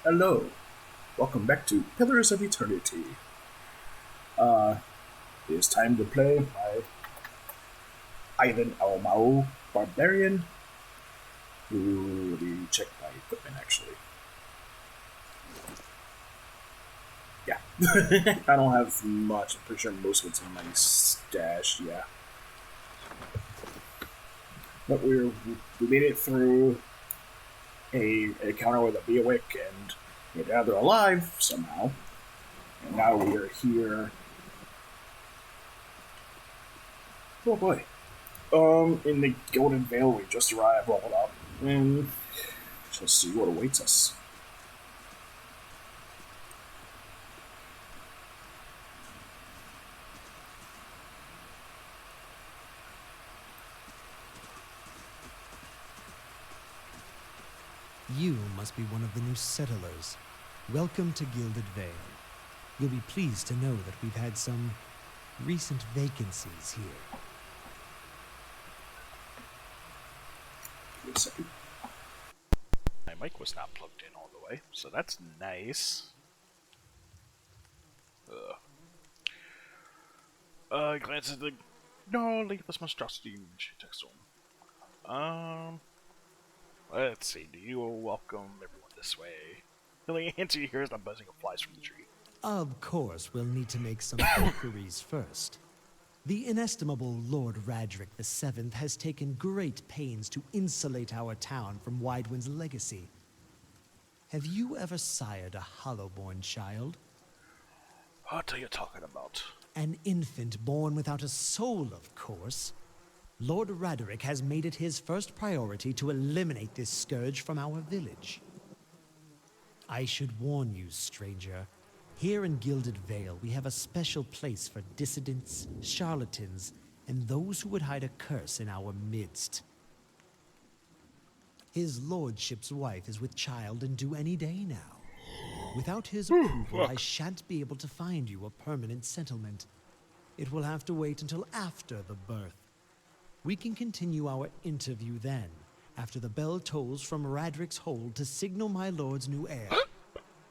Hello, welcome back to Pillars of Eternity. Uh, it's time to play my Ivan Almao Barbarian. Ooh, let me check my equipment actually. Yeah, I don't have much. I'm pretty sure most of it's in my stash. Yeah, but we made it through a encounter with a Beowick and now they're alive somehow. And now we are here. Oh boy, in the Golden Vale, we just arrived, rolled up, and let's see what awaits us. You must be one of the new settlers. Welcome to Gilded Vale. You'll be pleased to know that we've had some recent vacancies here. Give me a second. My mic was not plugged in all the way, so that's nice. I glance at the... No, leave this monstrosity in text let's see. Do you welcome everyone this way? The only answer you hear is the buzzing of flies from the tree. Of course, we'll need to make some inquiries first. The inestimable Lord Radric VII has taken great pains to insulate our town from Widewind's legacy. Have you ever sired a Hollowborn child? What are you talking about? An infant born without a soul, of course. Lord Raderick has made it his first priority to eliminate this scourge from our village. I should warn you, stranger. Here in Gilded Vale, we have a special place for dissidents, charlatans, and those who would hide a curse in our midst. His lordship's wife is with child and due any day now. Without his approval, I shan't be able to find you a permanent settlement. It will have to wait until after the birth. We can continue our interview then, after the bell tolls from Radric's hold to signal my lord's new heir.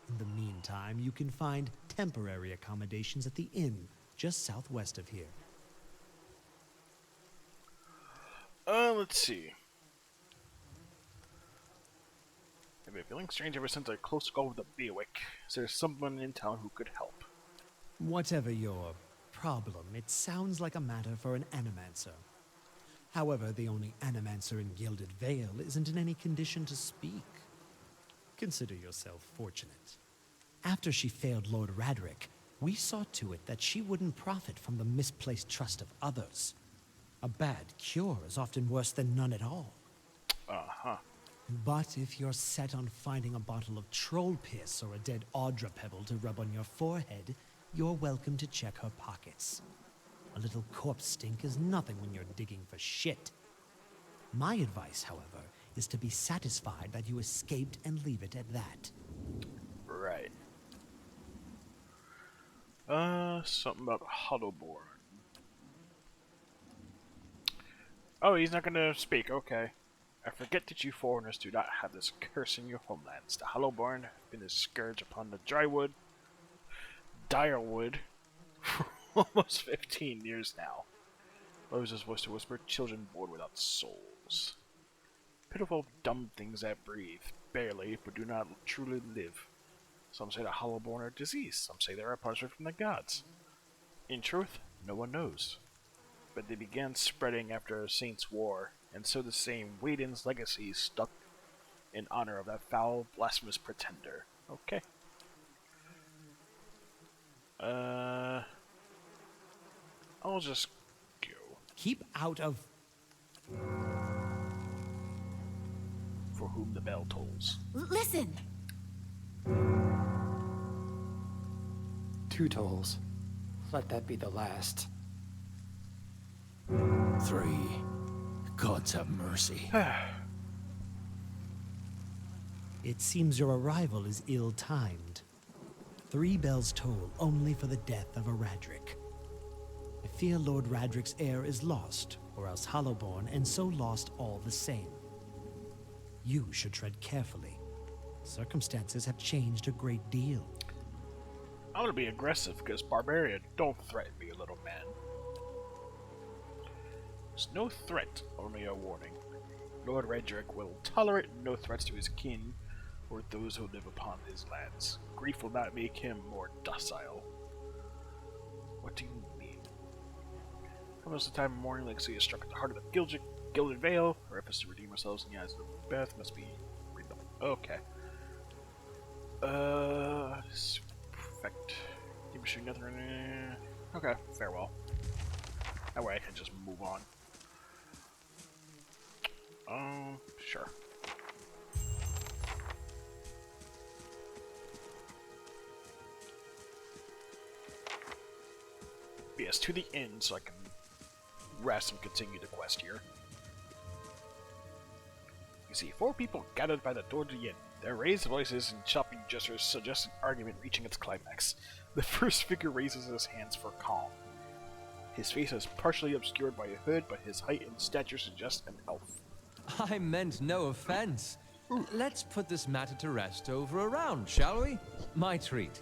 In the meantime, you can find temporary accommodations at the inn just southwest of here. Let's see. I've been feeling strange ever since our close call with the Beowick. Is there someone in town who could help? Whatever your problem, it sounds like a matter for an animancer. However, the only animancer in Gilded Vale isn't in any condition to speak. Consider yourself fortunate. After she failed Lord Radric, we saw to it that she wouldn't profit from the misplaced trust of others. A bad cure is often worse than none at all. Uh-huh. But if you're set on finding a bottle of troll piss or a dead Audra pebble to rub on your forehead, you're welcome to check her pockets. A little corpse stink is nothing when you're digging for shit. My advice, however, is to be satisfied that you escaped and leave it at that. Right. Something about Huddleborn. Oh, he's not gonna speak, okay. I forget that you foreigners do not have this curse in your homelands. The Hollowborn have been a scourge upon the drywood, direwood, for almost 15 years now. Moses voice to whisper, children born without souls. Pitiful, dumb things that breathe, barely, but do not truly live. Some say the Hollowborn are diseased, some say they are a punishment from the gods. In truth, no one knows. But they began spreading after a Saints' War, and so the same Whedon's legacy stuck in honor of that foul, blasphemous pretender. Okay. I'll just go. Keep out of... For whom the bell tolls. Listen! Two tolls. Let that be the last. Three. Gods have mercy. It seems your arrival is ill-timed. 3 bells toll only for the death of a Radric. I fear Lord Radric's heir is lost, or else Hollowborn, and so lost all the same. You should tread carefully. Circumstances have changed a great deal. I'm gonna be aggressive because barbarian, don't threaten me, little man. There's no threat, only a warning. Lord Redrick will tolerate no threats to his kin or those who live upon his lands. Grief will not make him more docile. What do you mean? Comes the time of mourning, legacy is struck at the heart of the Gilded Veil. Our efforts to redeem ourselves in the eyes of Beth must be rebuilt. Okay. Perfect. Keep shooting nothing. Okay, farewell. That way I can just move on. Sure. Yes, to the inn so I can rest and continue the quest here. You see 4 people gathered by the door to the inn. Their raised voices and chopping gestures suggest an argument reaching its climax. The first figure raises his hands for calm. His face is partially obscured by a hood, but his height and stature suggest an elf. I meant no offense. Let's put this matter to rest over a round, shall we? My treat.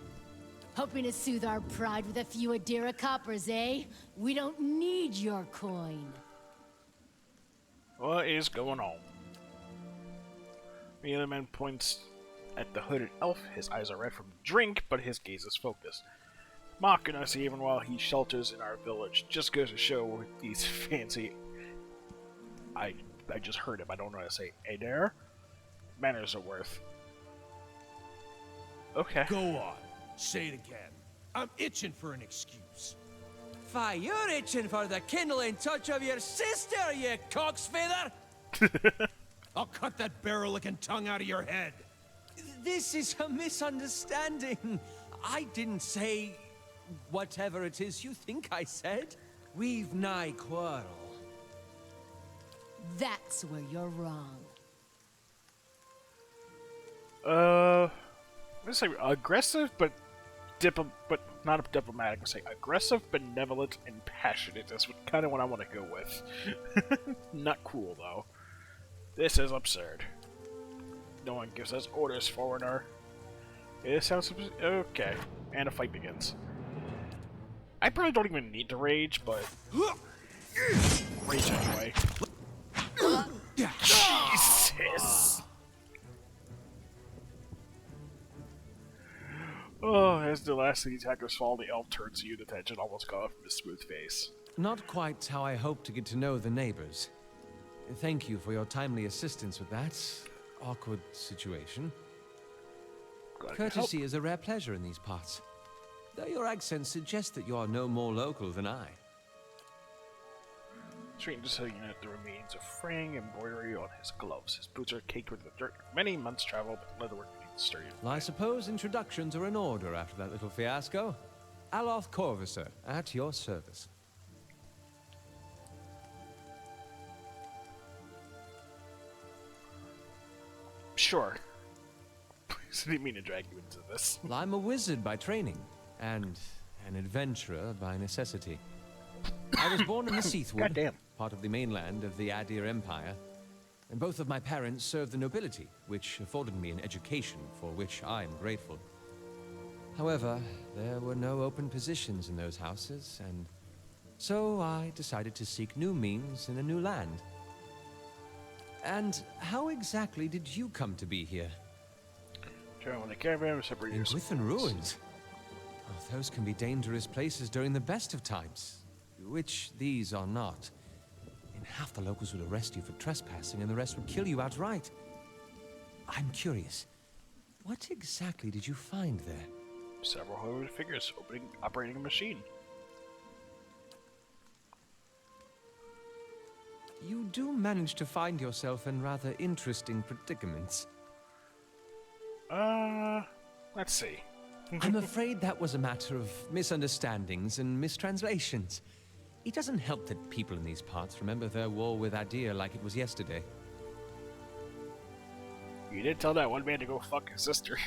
Hoping to soothe our pride with a few Adira coppers, eh? We don't need your coin. What is going on? The other man points at the hooded elf. His eyes are red from drink, but his gaze is focused. Mocking us even while he shelters in our village. Just goes to show these fancy... I just heard him. I don't know how to say Eder. Manners are worth. Okay. Go on. Say it again. I'm itching for an excuse. Fie, you're itching for the kindling touch of your sister, you cock's feather! I'll cut that barrel-licking tongue out of your head. This is a misunderstanding. I didn't say whatever it is you think I said. We've nigh quarrel. That's where you're wrong. I'm gonna say aggressive, but not diplomatic. I'm gonna say aggressive, benevolent, and passionate. That's kind of what I want to go with. Not cool though. This is absurd. No one gives us orders, foreigner. It sounds okay. And a fight begins. I probably don't even need to rage, but rage anyway. Jesus! Oh, as the last of the attackers fall, the elf turns to you, the tension almost gone from his smooth face. Not quite how I hoped to get to know the neighbors. Thank you for your timely assistance with that awkward situation. Courtesy is a rare pleasure in these parts, though your accent suggests that you are no more local than I. Straight to you note the remains of fraying embroidery on his gloves. His boots are caked with the dirt of many months' travel, but the leatherwork needs sturdy. Well, I suppose introductions are in order after that little fiasco. Aloth Corvusser, at your service. Sure. I didn't mean to drag you into this. Well, I'm a wizard by training, and an adventurer by necessity. I was born in the Seathwood, Goddamn. part of the mainland of the Adir Empire, and both of my parents served the nobility, which afforded me an education for which I am grateful. However, there were no open positions in those houses, and so I decided to seek new means in a new land. And how exactly did you come to be here? Travel the caravan, separate In yourself. Gwithan ruins. Oh, those can be dangerous places during the best of times, which these are not. And half the locals would arrest you for trespassing, and the rest would kill you outright. I'm curious, what exactly did you find there? Several hooded figures operating a machine. You do manage to find yourself in rather interesting predicaments. Let's see. I'm afraid that was a matter of misunderstandings and mistranslations. It doesn't help that people in these parts remember their war with Adir like it was yesterday. You did tell that one man to go fuck his sister.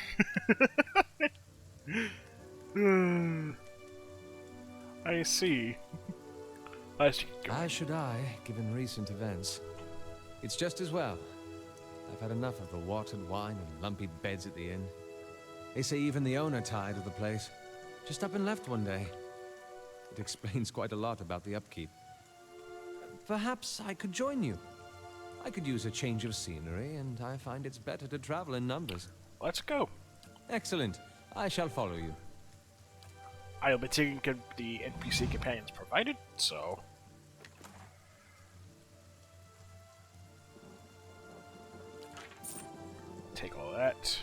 I see. As should I, given recent events. It's just as well. I've had enough of the watered wine and lumpy beds at the inn. They say even the owner tired of the place. Just up and left one day. It explains quite a lot about the upkeep. Perhaps I could join you. I could use a change of scenery, and I find it's better to travel in numbers. Let's go. Excellent. I shall follow you. I'll be taking the NPC companions provided, so... Take all that.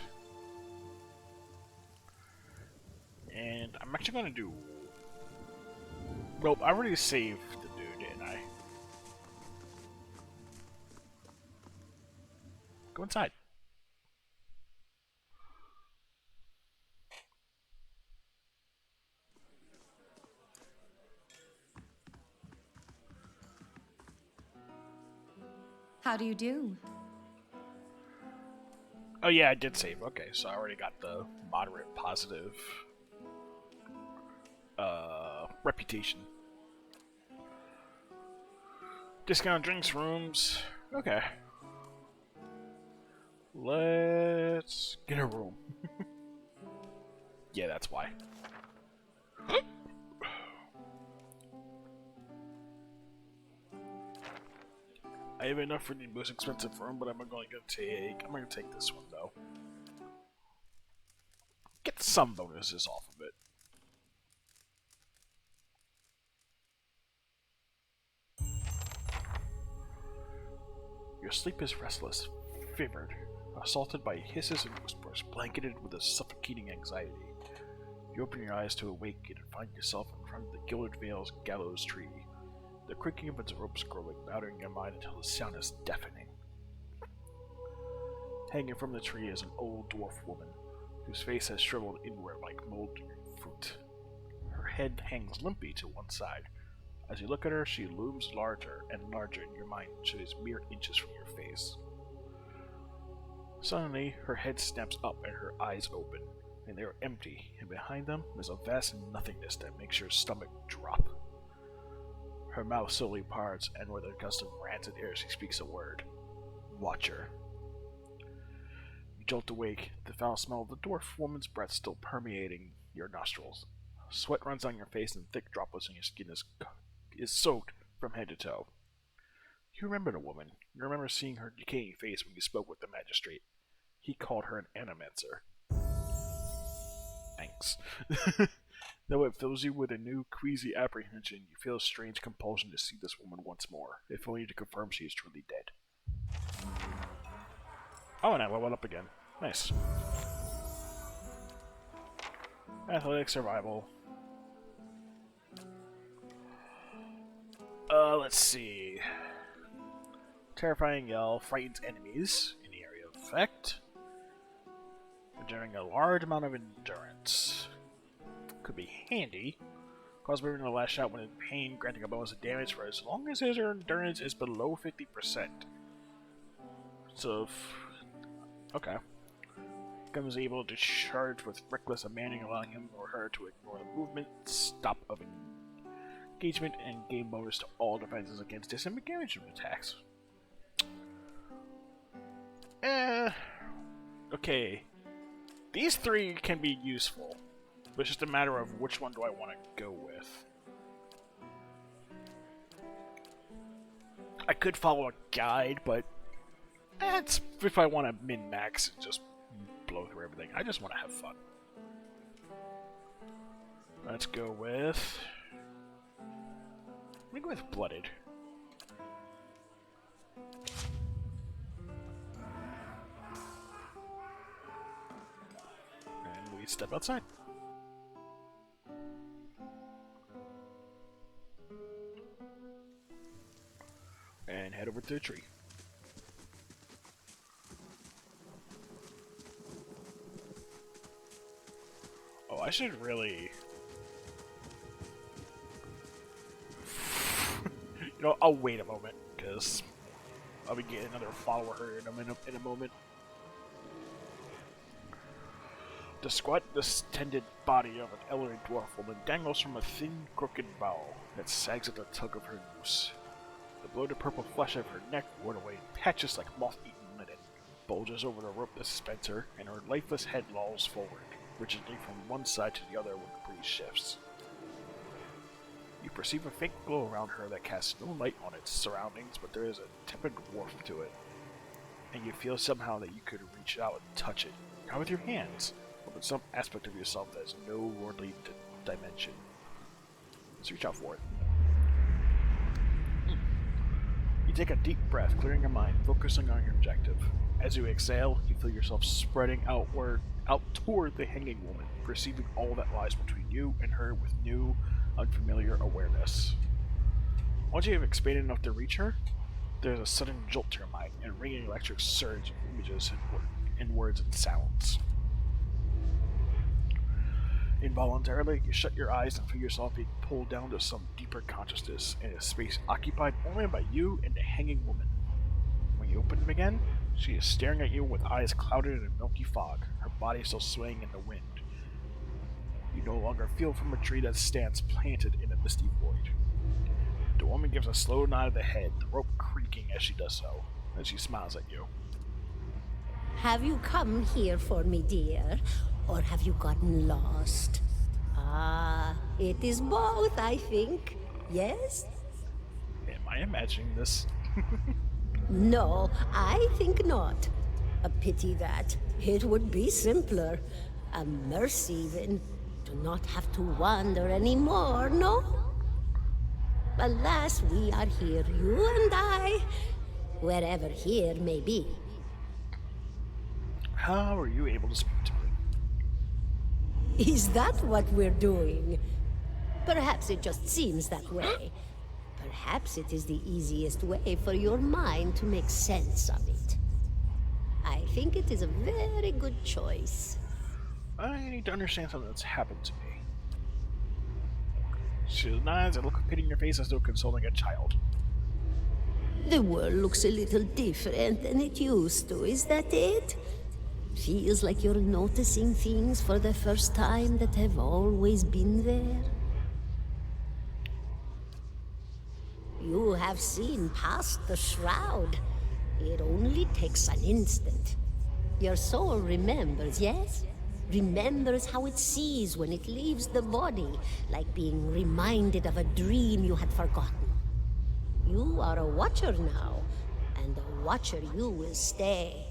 And I'm actually gonna do... Well, I already saved the dude, didn't I? Go inside. How do you do? Oh yeah, I did save. Okay, so I already got the moderate positive reputation. Discount drinks, rooms. Okay. Let's get a room. Yeah, that's why. I have enough for the most expensive room, but I'm gonna take this one though. Get some bonuses off of it. Your sleep is restless, fevered, assaulted by hisses and whispers, blanketed with a suffocating anxiety. You open your eyes to awaken and find yourself in front of the Gilded Vale's gallows tree. The creaking of its ropes growing louder in your mind until the sound is deafening. Hanging from the tree is an old dwarf woman, whose face has shriveled inward like moldering fruit. Her head hangs limply to one side. As you look at her, she looms larger and larger in your mind until she's mere inches from your face. Suddenly, her head snaps up and her eyes open, and they are empty, and behind them is a vast nothingness that makes your stomach drop. Her mouth slowly parts, and with a gust of rancid air she speaks a word. Watcher. You jolt awake, the foul smell of the dwarf woman's breath still permeating your nostrils. Sweat runs down your face, and thick droplets on your skin is soaked from head to toe. You remember the woman. You remember seeing her decaying face when you spoke with the magistrate. He called her an animancer. Thanks. Though it fills you with a new, queasy apprehension, you feel a strange compulsion to see this woman once more, if only to confirm she is truly dead. Oh, and I leveled up again. Nice. Athletic survival. Let's see. Terrifying yell frightens enemies in the area of effect. Generating a large amount of endurance. Could be handy. Cause moving to lash out when in pain, granting a bonus of damage for as long as his endurance is below 50%. So, okay. Becomes able to charge with reckless abandon, allowing him or her to ignore the movement, stop of engagement, and gain bonus to all defenses against disengagement attacks. Okay. These three can be useful. But it's just a matter of which one do I want to go with. I could follow a guide, but that's if I want to min-max and just blow through everything. I just want to have fun. Let's go with... Let me go with Blooded. And we step outside. And head over to the tree. Oh, I should really... You know, I'll wait a moment, because I'll be getting another follower in a moment. The squat, distended body of an elderly dwarf woman dangles from a thin, crooked bough that sags at the tug of her noose. The bloated purple flesh of her neck worn away in patches like moth-eaten linen, bulges over the rope that suspends her, and her lifeless head lolls forward, rigidly from one side to the other when the breeze shifts. You perceive a faint glow around her that casts no light on its surroundings, but there is a tepid warmth to it, and you feel somehow that you could reach out and touch it, not with your hands, but with some aspect of yourself that has no worldly dimension. Let's reach out for it. You take a deep breath, clearing your mind, focusing on your objective. As you exhale, you feel yourself spreading out toward the hanging woman, perceiving all that lies between you and her with new, unfamiliar awareness. Once you have expanded enough to reach her, there's a sudden jolt to your mind and ringing electric surge of images and words and sounds. Involuntarily, you shut your eyes and feel yourself being pulled down to some deeper consciousness in a space occupied only by you and the hanging woman. When you open them again, she is staring at you with eyes clouded in a milky fog, her body still swaying in the wind. You no longer feel from a tree that stands planted in a misty void. The woman gives a slow nod of the head, the rope creaking as she does so, and she smiles at you. Have you come here for me, dear? Or have you gotten lost? Ah, it is both, I think. Yes? Am I imagining this? No, I think not. A pity that. It would be simpler. A mercy, even. To not have to wander anymore, no? Alas, we are here, you and I. Wherever here may be. How are you able to speak to me? Is that what we're doing? Perhaps it just seems that way. Perhaps it is the easiest way for your mind to make sense of it. I think it is a very good choice. I need to understand something that's happened to me. She nods and looks with pity in your face as though consoling a child. The world looks a little different than it used to, is that it? Feels like you're noticing things for the first time that have always been there. You have seen past the shroud. It only takes an instant. Your soul remembers, yes? Remembers how it sees when it leaves the body, like being reminded of a dream you had forgotten. You are a watcher now, and a watcher you will stay.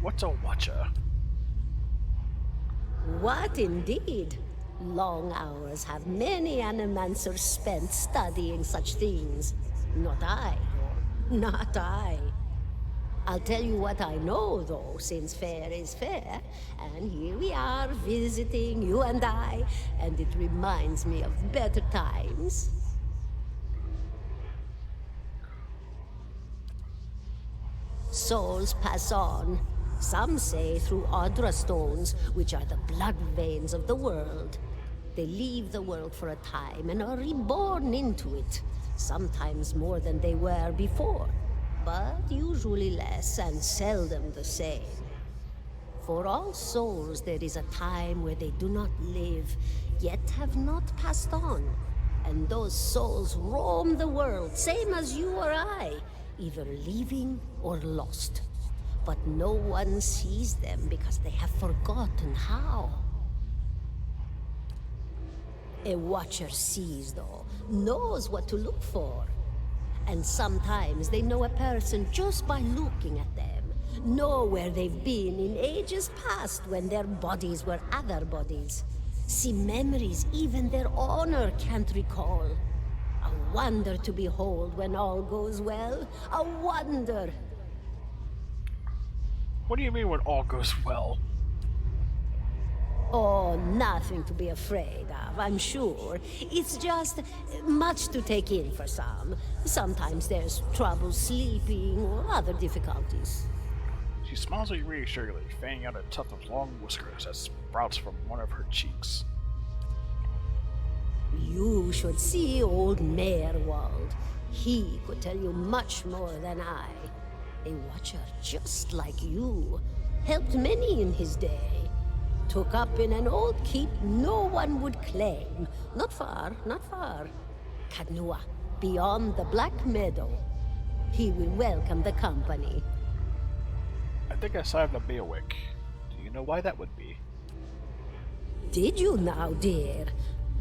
What's a watcher? What indeed? Long hours have many animancers spent studying such things. Not I, not I. I'll tell you what I know, though, since fair is fair. And here we are, visiting, you and I, and it reminds me of better times. Souls pass on. Some say through Audra stones, which are the blood veins of the world. They leave the world for a time and are reborn into it, sometimes more than they were before, but usually less and seldom the same. For all souls there is a time where they do not live, yet have not passed on, and those souls roam the world, same as you or I, either leaving or lost. But no one sees them because they have forgotten how. A watcher sees, though, knows what to look for. And sometimes they know a person just by looking at them, know where they've been in ages past when their bodies were other bodies. See memories even their owner can't recall. A wonder to behold when all goes well. A wonder! What do you mean when all goes well? Oh, nothing to be afraid of, I'm sure. It's just much to take in for some. Sometimes there's trouble sleeping or other difficulties. She smiles at you reassuringly, fanning out a tuft of long whiskers that sprouts from one of her cheeks. You should see old Merwald. He could tell you much more than I. A watcher just like you. Helped many in his day. Took up in an old keep no one would claim. Not far, not far. Kadnua, beyond the Black Meadow. He will welcome the company. I think I saw the Beowick. Do you know why that would be? Did you now, dear?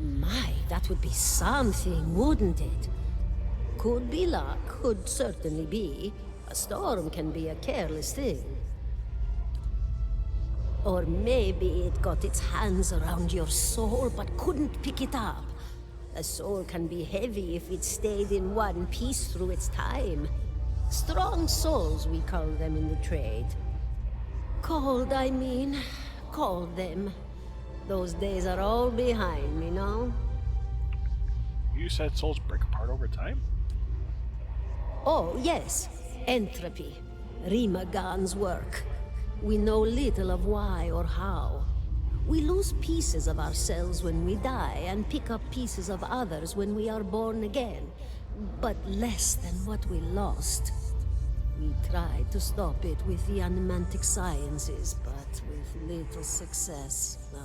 My, that would be something, wouldn't it? Could be luck, could certainly be. A storm can be a careless thing. Or maybe it got its hands around your soul but couldn't pick it up. A soul can be heavy if it stayed in one piece through its time. Strong souls, we call them in the trade. Cold, I mean. Called them. Those days are all behind me, no? You said souls break apart over time? Oh, yes. Entropy. Rimagan's work. We know little of why or how. We lose pieces of ourselves when we die and pick up pieces of others when we are born again. But less than what we lost. We tried to stop it with the animantic sciences, but with little success. No.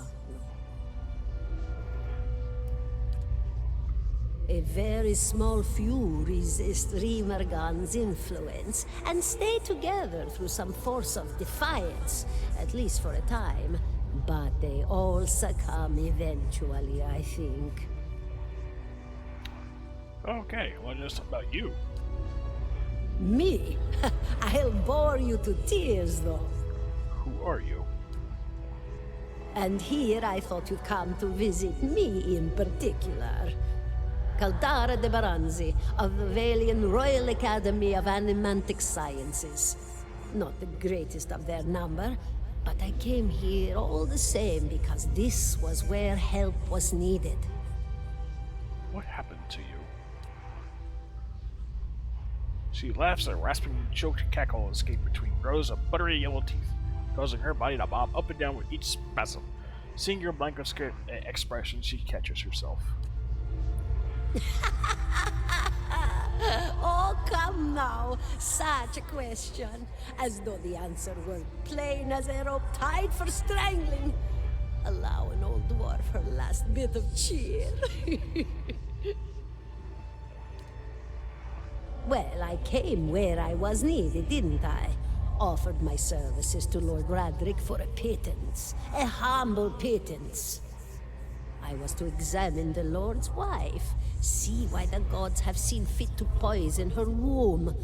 A very small few resist Rimergan's influence and stay together through some force of defiance, at least for a time. But they all succumb eventually, I think. Okay, well, just about you. Me? I'll bore you to tears, though. Who are you? And here I thought you'd come to visit me in particular. Caldara de Baranzi, of the Valian Royal Academy of Animantic Sciences. Not the greatest of their number, but I came here all the same because this was where help was needed. What happened to you? She laughs, a rasping, choked cackle escaped between rows of buttery yellow teeth, causing her body to bob up and down with each spasm. Seeing your blank of scared expression, she catches herself. Oh, come now. Such a question. As though the answer were plain as a rope tied for strangling. Allow an old dwarf her last bit of cheer. Well, I came where I was needed, didn't I? Offered my services to Lord Radric for a pittance. A humble pittance. I was to examine the Lord's wife, see why the gods have seen fit to poison her womb.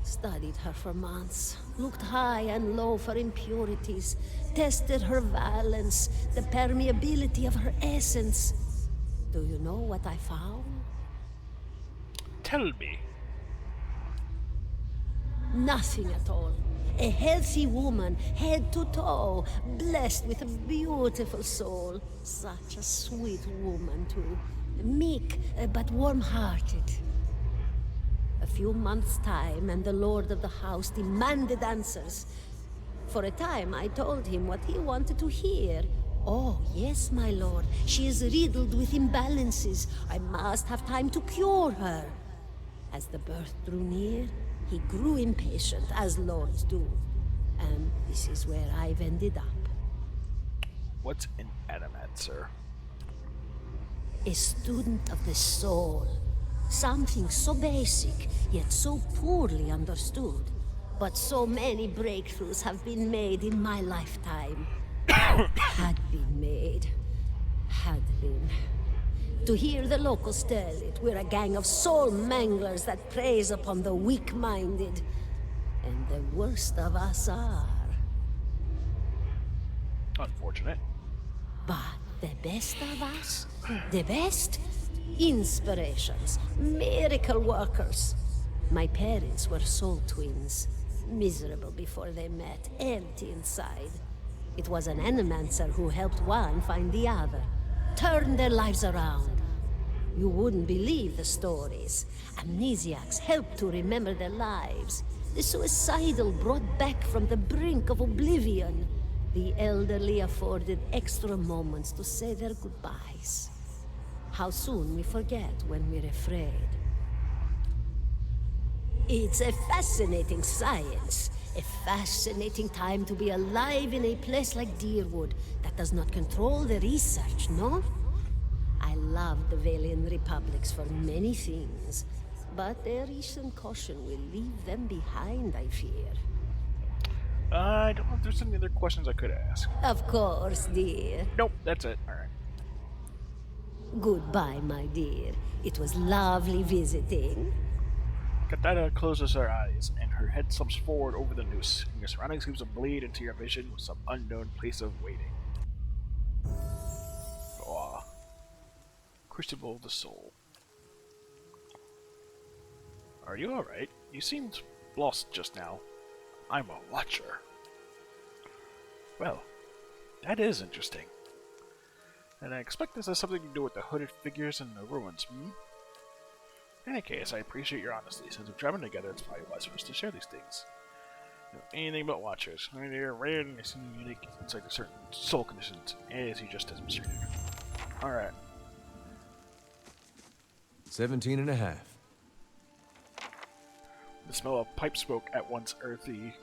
Studied her for months, looked high and low for impurities, tested her valence, the permeability of her essence. Do you know what I found? Tell me. Nothing at all. A healthy woman, head to toe, blessed with a beautiful soul. Such a sweet woman, too. Meek, but warm-hearted. A few months' time, and the lord of the house demanded answers. For a time, I told him what he wanted to hear. Oh, yes, my lord. She is riddled with imbalances. I must have time to cure her. As the birth drew near, he grew impatient, as lords do. And this is where I've ended up. What's an animancer? A student of the soul. Something so basic, yet so poorly understood. But so many breakthroughs have been made in my lifetime. Had been made. Had been. To hear the locals tell it, we're a gang of soul manglers that preys upon the weak-minded. And the worst of us are. Unfortunate. But the best of us? The best? Inspirations. Miracle workers. My parents were soul twins. Miserable before they met, empty inside. It was an animancer who helped one find the other. Turned their lives around. You wouldn't believe the stories. Amnesiacs helped to remember their lives. The suicidal brought back from the brink of oblivion. The elderly afforded extra moments to say their goodbyes. How soon we forget when we're afraid. It's a fascinating science. A fascinating time to be alive in a place like Deerwood that does not control the research, no? I love the Valian Republics for many things. But their recent caution will leave them behind, I fear. I don't know if there's any other questions I could ask. Of course, dear. Nope, that's it. Alright. Goodbye, my dear. It was lovely visiting. Katana closes her eyes, and her head slumps forward over the noose, and your surroundings seems to bleed into your vision with some unknown place of waiting. Aw. Crucible of the Soul. Are you alright? You seemed lost just now. I'm a watcher. Well, that is interesting. And I expect this has something to do with the hooded figures in the ruins, hmm? In any case, I appreciate your honesty. Since we're traveling together, it's probably wise for us to share these things. You know, anything but watchers. I mean, they're rare and they seem unique inside certain soul conditions, as you just demonstrated. Alright. 17 and a half. The smell of pipe smoke, at once earthy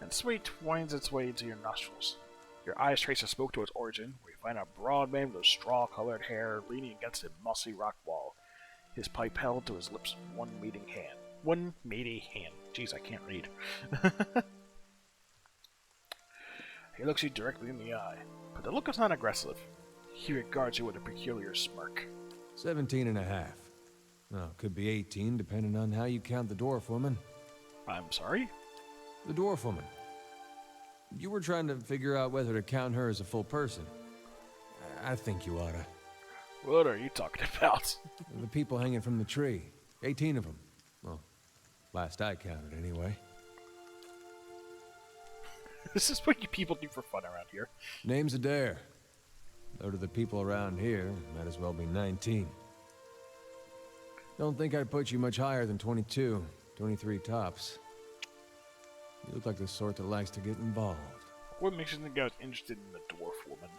and sweet, winds its way into your nostrils. Your eyes trace the smoke to its origin, where you find a broad man with straw-colored hair leaning against a mossy rock wall, his pipe held to his lips, one meaty hand. Jeez, I can't read. He looks you directly in the eye, but the look is not aggressive. He regards you with a peculiar smirk. 17 and a half. Well, could be 18, depending on how you count the dwarf woman. I'm sorry? The dwarf woman. You were trying to figure out whether to count her as a full person. I think you oughta. What are you talking about? The people hanging from the tree. 18 of them. Well, last I counted, anyway. This is what you people do for fun around here. Name's Eder. Though to the people around here, might as well be 19. Don't think I'd put you much higher than 22, 23 tops. You look like the sort that likes to get involved. What makes you think I was interested in the dwarf woman?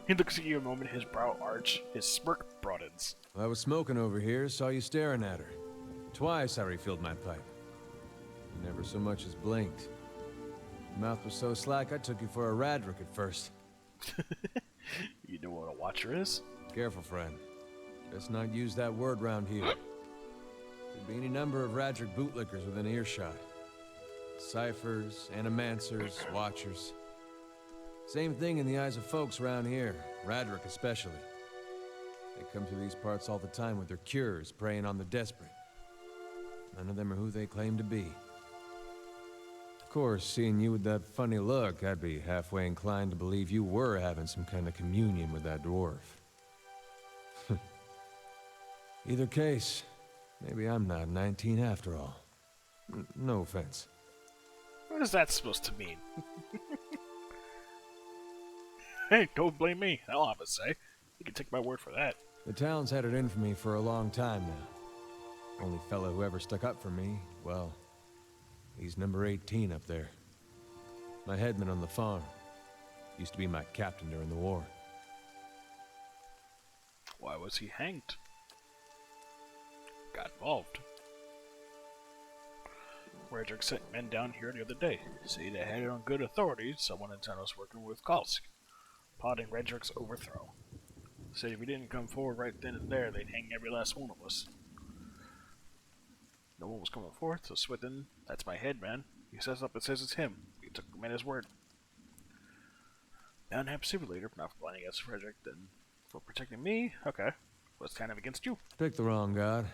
He looks at you a moment, his brow arch, his smirk broadens. I was smoking over here, saw you staring at her. Twice I refilled my pipe. You never so much as blinked. Your mouth was so slack I took you for a Radric at first. You know what a watcher is? Careful, friend. Let's not use that word round here. There'd be any number of Radric bootlickers within earshot. Ciphers, animancers, watchers. Same thing in the eyes of folks around here, Radric especially. They come through these parts all the time with their cures, preying on the desperate. None of them are who they claim to be. Of course, seeing you with that funny look, I'd be halfway inclined to believe you were having some kind of communion with that dwarf. Either case, maybe I'm not 19 after all. No offense. What is that supposed to mean? Hey, don't blame me. I don't have a say. You can take my word for that. The town's had it in for me for a long time now. Only fellow who ever stuck up for me, well, he's number 18 up there. My headman on the farm. Used to be my captain during the war. Why was he hanged? Got involved. Radric sent men down here the other day. Say they had it on good authority someone in town was working with Kalsk, plotting Radric's overthrow. Said if we didn't come forward right then and there, they'd hang every last one of us. No one was coming forth, so Swithin, that's my head man, he says up and says it's him. We took him at his word. Now I'm super later, not for blinding against Frederick, then for protecting me? Okay. What's kind of against you? Pick the wrong god.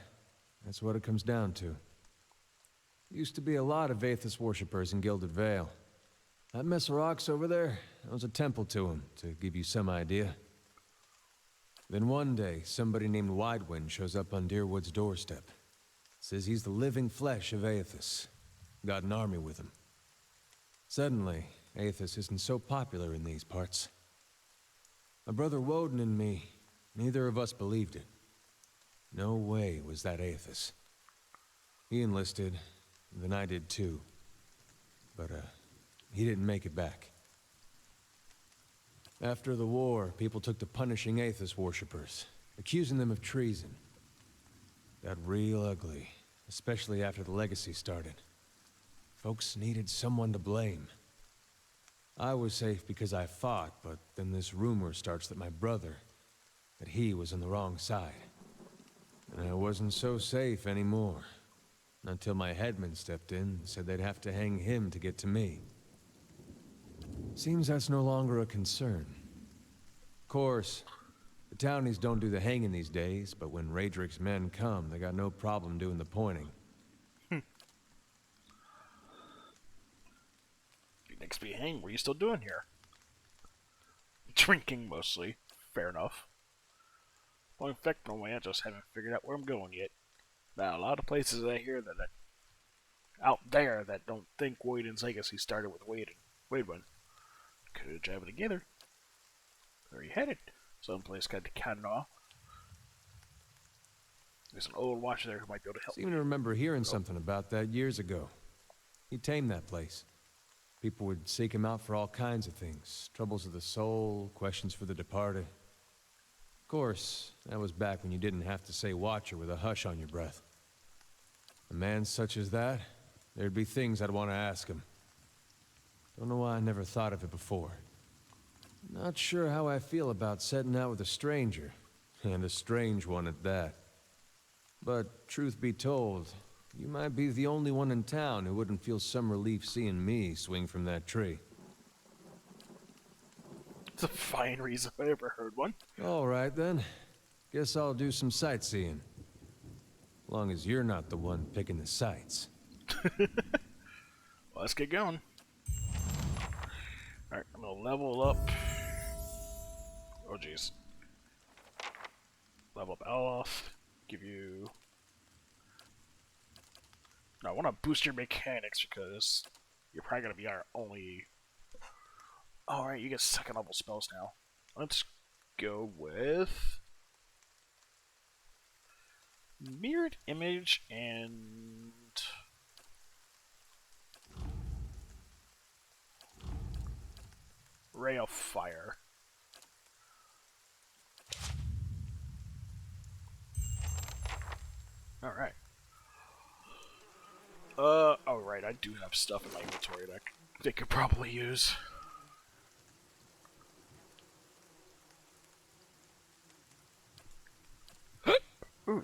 That's what it comes down to. Used to be a lot of Eothas worshippers in Gilded Vale. That mess of rocks over there, that was a temple to him, to give you some idea. Then one day, somebody named Widewind shows up on Deerwood's doorstep. Says he's the living flesh of Eothas. Got an army with him. Suddenly, Eothas isn't so popular in these parts. My brother Woden and me, neither of us believed it. No way was that Eothas. He enlisted, then I did too. But, he didn't make it back. After the war, people took to punishing Eothas worshippers, accusing them of treason. Got real ugly, especially after the legacy started. Folks needed someone to blame. I was safe because I fought, but then this rumor starts that my brother, that he was on the wrong side. And I wasn't so safe anymore. Until my headman stepped in and said they'd have to hang him to get to me. Seems that's no longer a concern. Of course, the townies don't do the hanging these days, but when Raedric's men come, they got no problem doing the pointing. Next to be hanged, what are you still doing here? Drinking, mostly. Fair enough. Well, in fact, no way, I just haven't figured out where I'm going yet. Now, a lot of places I hear that out there that don't think Wayden's legacy started with Waydwin. Could drive it together. Where are you headed? Someplace called Cannaw. There's an old watcher there who might be able to help. Seem to remember hearing something about that years ago. He tamed that place. People would seek him out for all kinds of things. Troubles of the soul, questions for the departed. Of course, that was back when you didn't have to say watcher with a hush on your breath. A man such as that, there'd be things I'd want to ask him. Don't know why I never thought of it before. Not sure how I feel about setting out with a stranger, and a strange one at that. But truth be told, you might be the only one in town who wouldn't feel some relief seeing me swing from that tree. It's a fine reason if I ever heard one. All right, then. Guess I'll do some sightseeing. Long as you're not the one picking the sights. Well, let's get going. Alright, I'm gonna level up. Oh, jeez. Level up Aloth. Give you... No, I want to boost your mechanics because you're probably going to be our only... Alright, you get second level spells now. Let's go with... Mirrored Image and... Ray of Fire. Alright. Oh right, I do have stuff in my inventory that they could probably use. Ooh.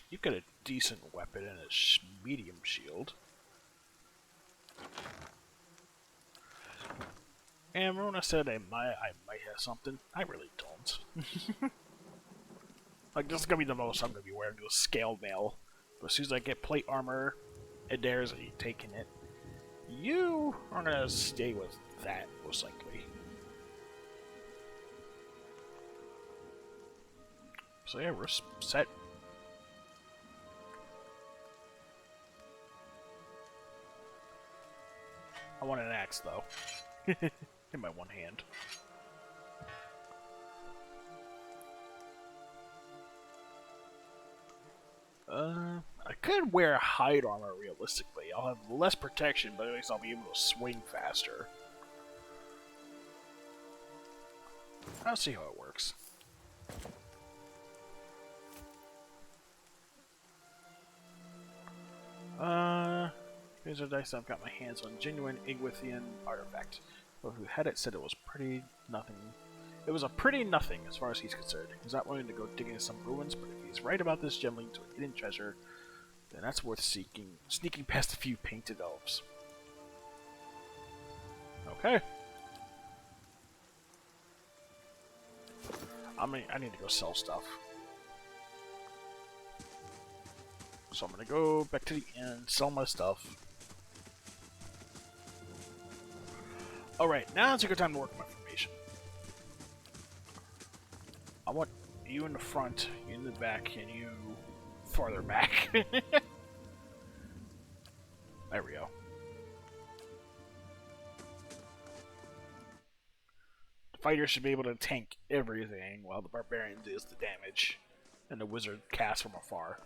You've got a decent weapon and a medium shield. And Rona said I might have something. I really don't. Like, this is gonna be the most I'm gonna be wearing, the scale mail. But as soon as I get plate armor, Eder's taking it. You are gonna stay with that, most likely. So yeah, we're set. I want an axe, though. In my one hand. I could wear hide armor realistically. I'll have less protection, but at least I'll be able to swing faster. I'll see how it works. Here's a dice I've got my hands on. Genuine Eothasian artifact. Whoever who had it said it was pretty nothing. It was a pretty nothing as far as he's concerned. He's not willing to go digging in some ruins, but if he's right about this gem linked to a hidden treasure, then that's worth seeking. Sneaking past a few painted elves. Okay. I need to go sell stuff. So I'm gonna go back to the inn, sell my stuff. Alright, now it's a good time to work my formation. I want you in the front, you in the back, and you farther back. There we go. The fighter should be able to tank everything, while the barbarian does the damage, and the wizard casts from afar.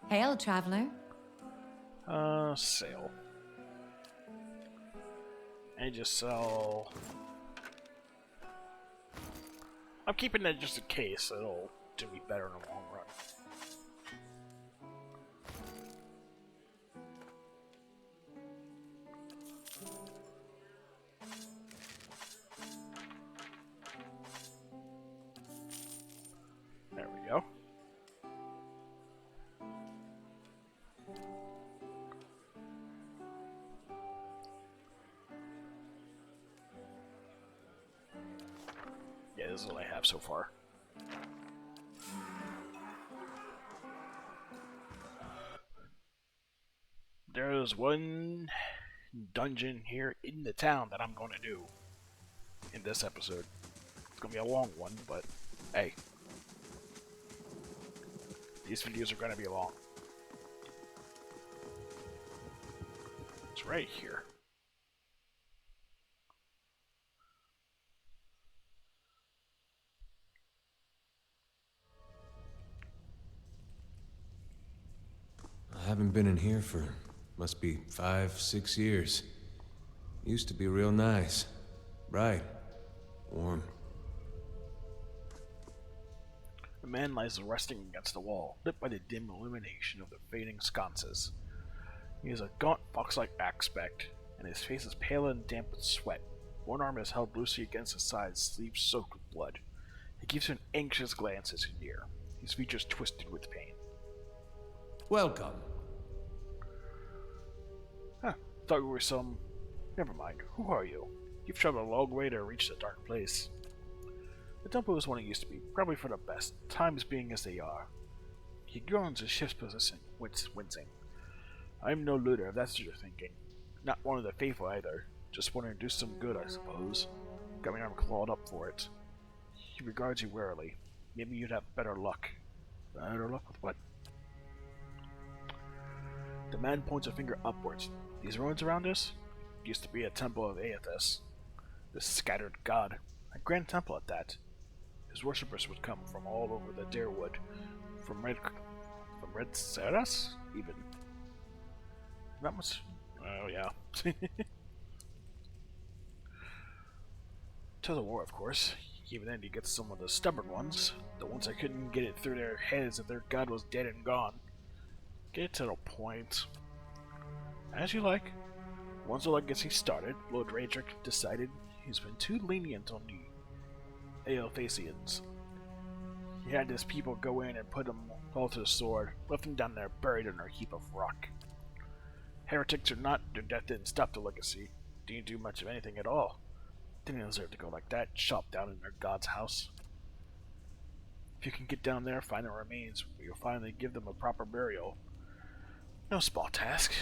Hail, traveler. Sale. And just sell... I'm keeping that just in case. It'll do me better in the long run. this is all I have so far. There's one dungeon here in the town that I'm going to do in this episode. It's going to be a long one, but hey. These videos are going to be long. It's right here. I haven't been in here for, must be 5, 6 years. Used to be real nice. Bright. Warm. The man lies resting against the wall, lit by the dim illumination of the fading sconces. He has a gaunt, fox-like aspect, and his face is pale and damp with sweat. One arm is held loosely against his side, sleeves soaked with blood. He gives you an anxious glance as you near, his features twisted with pain. Welcome. Huh, thought you were some... Never mind, who are you? You've traveled a long way to reach the dark place. The temple is what it used to be, probably for the best, times being as they are. He groans his shifts position, wincing. I'm no looter, if that's what you're thinking. Not one of the faithful either. Just want to do some good, I suppose. Got my arm clawed up for it. He regards you warily. Maybe you'd have better luck. Better luck with what? The man points a finger upwards. These ruins around us used to be a temple of Eothas, the scattered god. A grand temple at that. His worshippers would come from all over the Darewood, from Red Saras, even. That much. Oh yeah. To the war, of course. Even then, he gets some of the stubborn ones, the ones that couldn't get it through their heads that their god was dead and gone. Get to the point. As you like. Once the legacy started, Lord Radric decided he's been too lenient on the Eothasians. He had his people go in and put them all to the sword, left them down there buried in a heap of rock. Heretics or not, their death didn't stop the legacy. Didn't do much of anything at all. Didn't deserve to go like that, chopped down in their god's house. If you can get down there, find their remains, you'll finally give them a proper burial. No small task.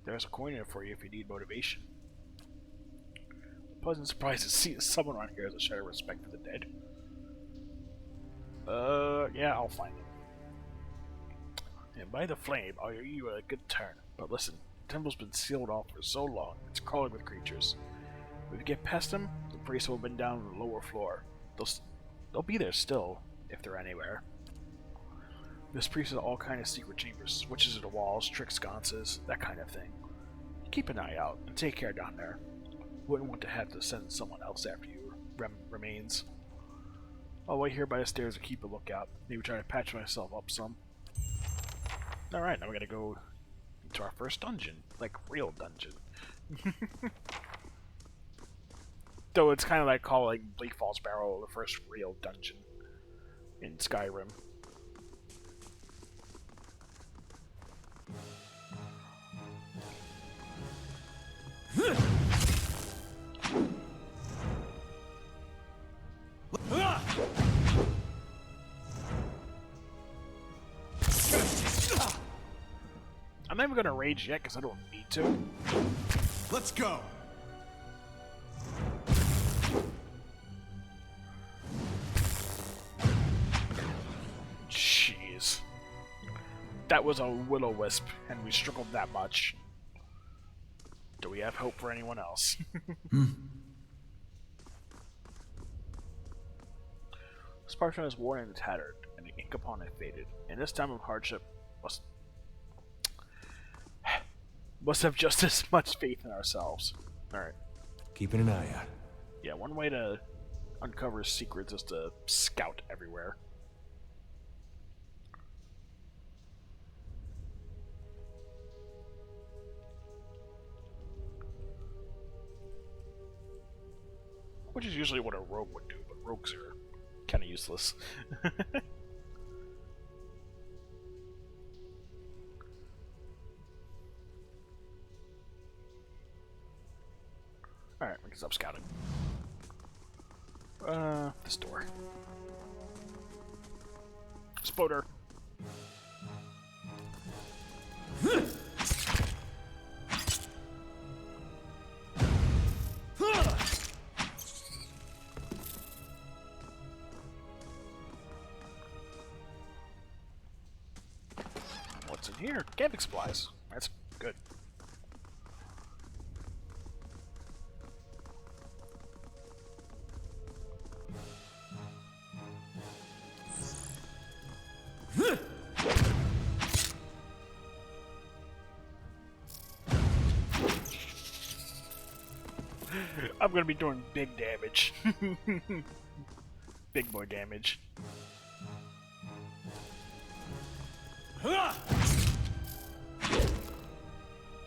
There's a coin in it for you if you need motivation. Pleasant surprise to see someone around here has a shared respect for the dead. Yeah, I'll find it. And by the flame, I'll give you a good turn. But listen, the temple's been sealed off for so long, it's crawling with creatures. If you get past them, the priests will have been down on the lower floor. They'll be there still, if they're anywhere. This priest has all kind of secret chambers, switches to the walls, trick sconces, that kind of thing. Keep an eye out, and take care down there. Wouldn't want to have to send someone else after you remains. I'll wait here by the stairs and keep a lookout. Maybe try to patch myself up some. Alright, now we gotta go into our first dungeon. Like, real dungeon. Though it's kind of like calling Bleak Falls Barrow the first real dungeon in Skyrim. I'm not even gonna rage yet because I don't need to. Let's go. Jeez. That was a will-o-wisp, and we struggled that much. Do we have hope for anyone else? This parchment is worn and tattered, and the ink upon it faded. In this time of hardship, must have just as much faith in ourselves. Alright. Keeping an eye out. Yeah, one way to uncover secrets is to scout everywhere. Which is usually what a rogue would do, but rogues are kind of useless. Alright, we can stop scouting. This door. Spoder. What's in here? Camping supplies. That's good. I'm gonna be doing big damage. Big boy damage.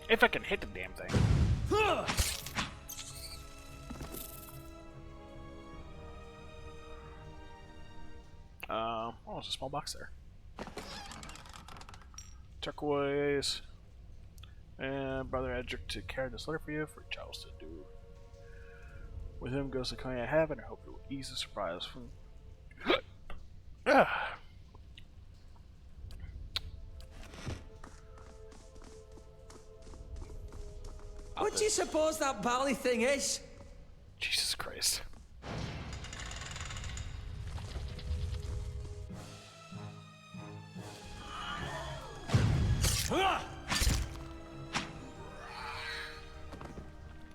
If I can hit the damn thing. Oh, there's a small box there. Turquoise. And Brother Edric to carry this letter for you for Charles to do. With him goes the coin I have, and I hope it will ease the surprise from. What do you suppose that bally thing is? Jesus Christ.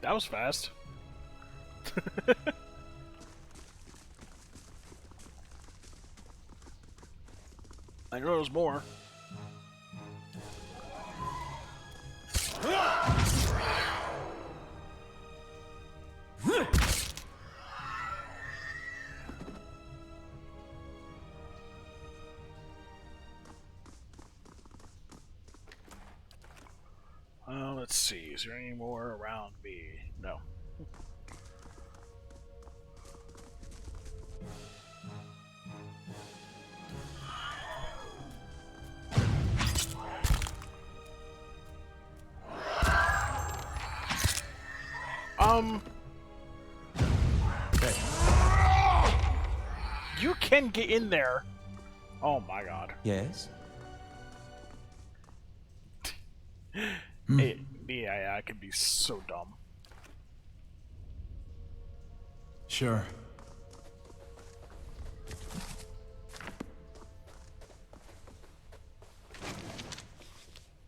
That was fast. I know there's more. Let's see. Is there any more around me? No. You can get in there. Oh my god. Yes? Yeah, I can be so dumb. Sure.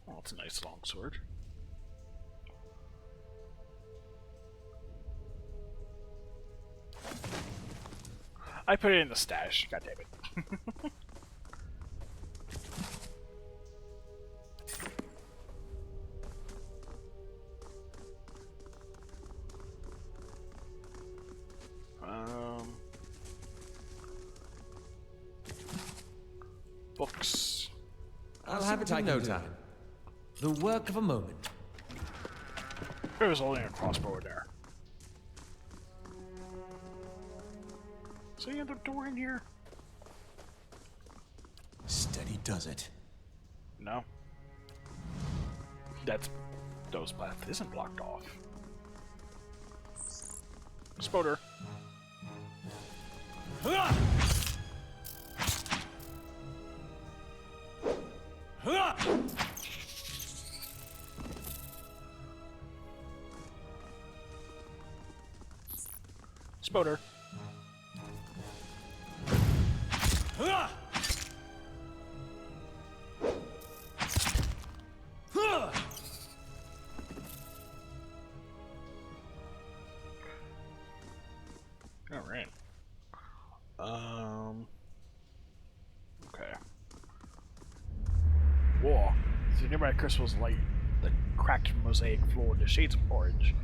Oh, it's a nice long sword. I put it in the stash. God damn it. Books. I'll have it in no time. The work of a moment. There's only a crossbow there. Is there any other door in here? Steady does it. No. That's... Those path isn't blocked off. Spoder. Spoder. Alright. Okay. Whoa. The nearby crystals light the cracked mosaic floor into shades of orange,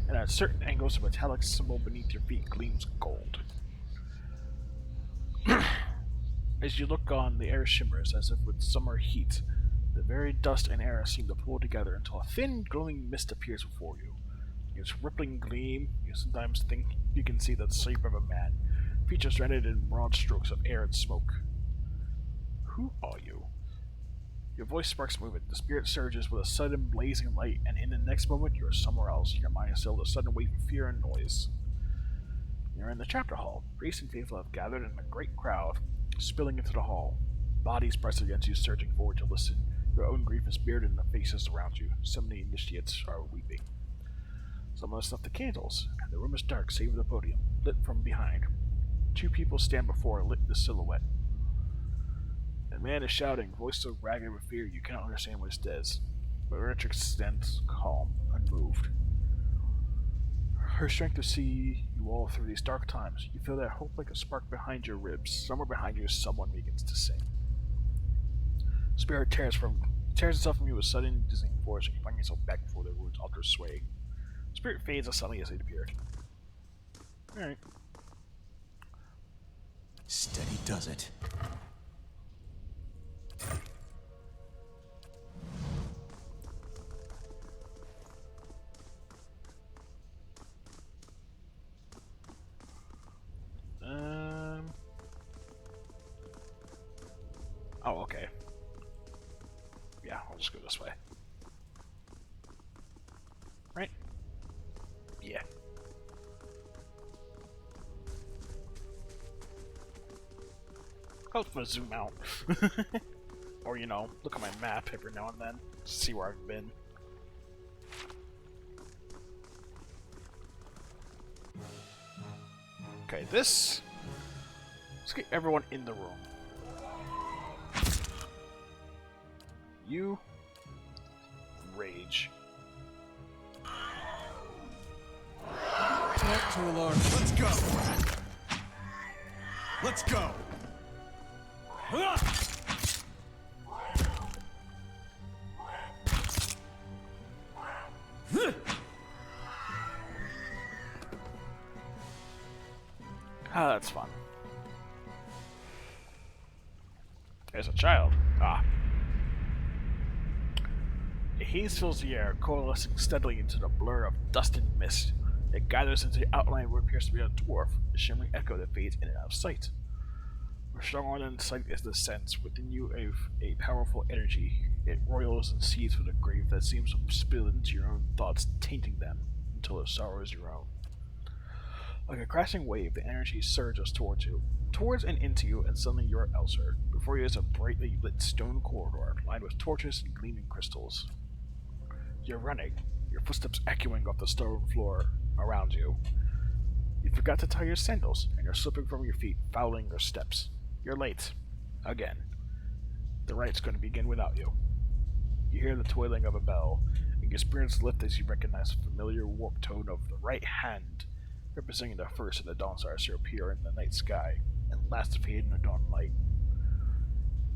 and at certain angles a metallic symbol beneath your feet gleams gold. As you look on, the air shimmers as if with summer heat. The very dust and air seem to pull together until a thin, glowing mist appears before you. In its rippling gleam, you sometimes think you can see the shape of a man, features rendered in broad strokes of air and smoke. Who are you? Your voice sparks movement. The spirit surges with a sudden blazing light, and in the next moment you are somewhere else. Your mind is filled with a sudden wave of fear and noise. You're in the chapter hall. Priests and faithful have gathered in a great crowd, spilling into the hall. Bodies pressed against you, surging forward to listen. Your own grief is mirrored in the faces around you. So many initiates are weeping. Someone has snuffed the candles, and the room is dark save for the podium, lit from behind. Two people stand before a lit silhouette. The man is shouting, voice so ragged with fear you cannot understand what he says. But Richard stands calm, unmoved. Her strength to see you all through these dark times. You feel that hope like a spark behind your ribs. Somewhere behind you, someone begins to sing. Spirit tears itself from you with sudden dizzying force, and you find yourself back before the ruins altar sway. Spirit fades as suddenly as it appeared. Alright. Steady does it. Oh, okay. Yeah, I'll just go this way. Right? Yeah. I'll just zoom out. Or, you know, look at my map every now and then. See where I've been. Okay, let's get everyone in the room. You rage. Connect to alarm. Let's go. Let's go. Ah, that's fun. There's a child. Ah. A haze fills the air, coalescing steadily into the blur of dust and mist. It gathers into the outline of what appears to be a dwarf, a shimmering echo that fades in and out of sight. More stronger than sight is the sense within you of a powerful energy. It roils and seethes with a grief that seems to spill into your own thoughts, tainting them until the sorrow is your own. Like a crashing wave, the energy surges towards you, towards and into you, and suddenly you are elsewhere. Before you is a brightly lit stone corridor, lined with torches and gleaming crystals. You're running, your footsteps echoing off the stone floor around you. You forgot to tie your sandals, and you're slipping from your feet, fouling your steps. You're late. Again. The right's going to begin without you. You hear the tolling of a bell, and your spirits lift as you recognize the familiar warped tone of the right hand, representing the first of the dawn stars to appear in the night sky, and last to fade in the dawn light.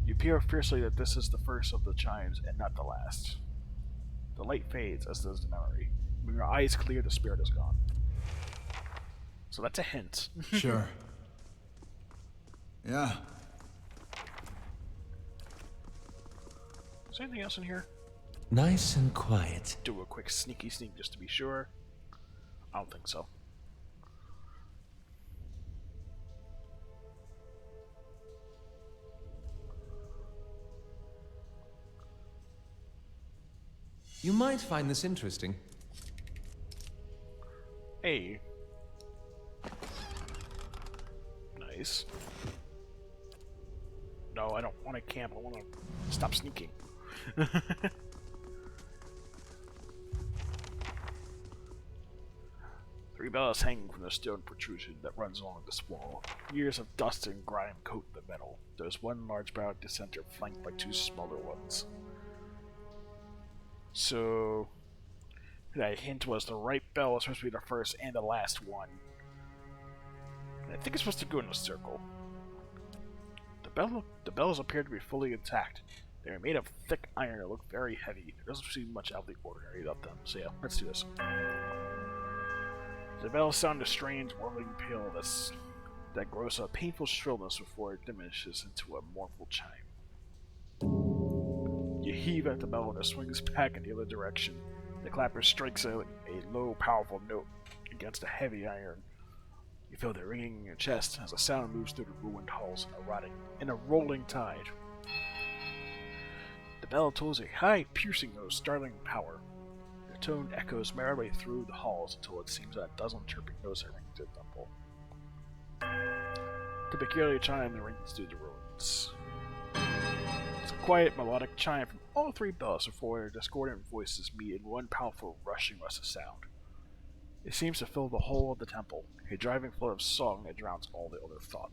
You peer fiercely that this is the first of the chimes, and not the last. The light fades, as does the memory. When your eyes clear, the spirit is gone. So that's a hint. Sure. Yeah. Is there anything else in here? Nice and quiet. Do a quick sneaky sneak just to be sure. I don't think so. You might find this interesting. Hey. Nice. No, I don't want to camp. I want to stop sneaking. Three bells hang from the stone protrusion that runs along this wall. Years of dust and grime coat the metal. There's one large bow at the center, flanked by two smaller ones. So, that hint was the right bell was supposed to be the first and the last one. And I think it's supposed to go in a circle. The bells appear to be fully intact. They are made of thick iron and look very heavy. There doesn't seem much out of the ordinary about them. So yeah, let's do this. The bells sound a strange, whirling peal that grows a painful shrillness before it diminishes into a mournful chime. You heave at the bell and it swings back in the other direction. The clapper strikes a low, powerful note against a heavy iron. You feel the ringing in your chest as the sound moves through the ruined halls in a rolling tide. The bell tolls a high, piercing note of startling power. The tone echoes merrily through the halls until it seems that a dozen chirping notes are ringing to the temple. The peculiar chime that rings through the ruins. It's a quiet, melodic chime from all three bells before their discordant voices meet in one powerful, rushing rush of sound. It seems to fill the whole of the temple, a driving flood of song that drowns all the other thought.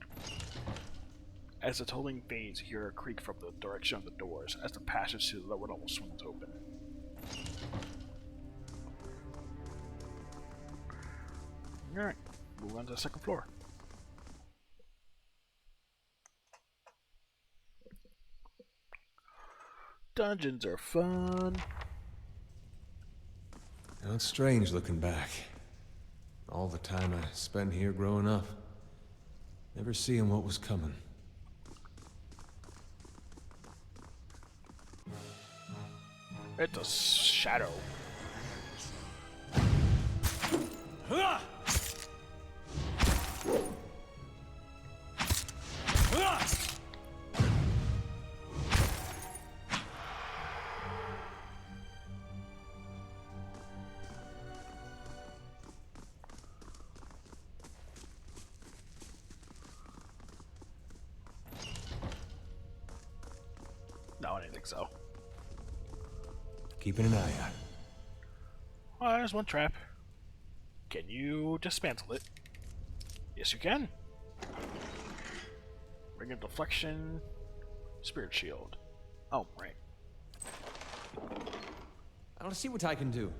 As the tolling fades, you hear a creak from the direction of the doors as the passage to the lower level swings open. Alright, move on to the second floor. Dungeons are fun. Now it's strange looking back. All the time I spent here growing up. Never seeing what was coming. It's a shadow. No, I didn't think so. Keeping an eye out. Well, there's one trap. Can you dismantle it? Yes, you can. Ring of deflection. Spirit shield. Oh, right. I'll see what I can do.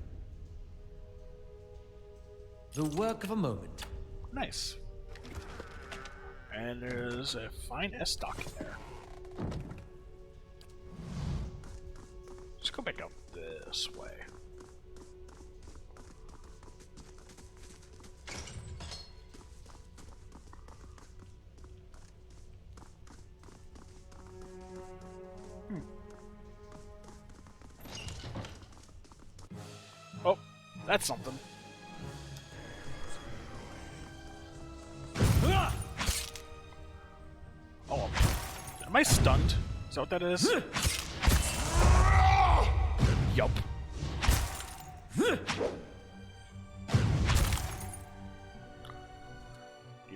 The work of a moment. Nice. And there's a fine S-stock in there. Let's go back up this way. Oh, that's something. Oh, am I stunned? Is that what that is? Yup. You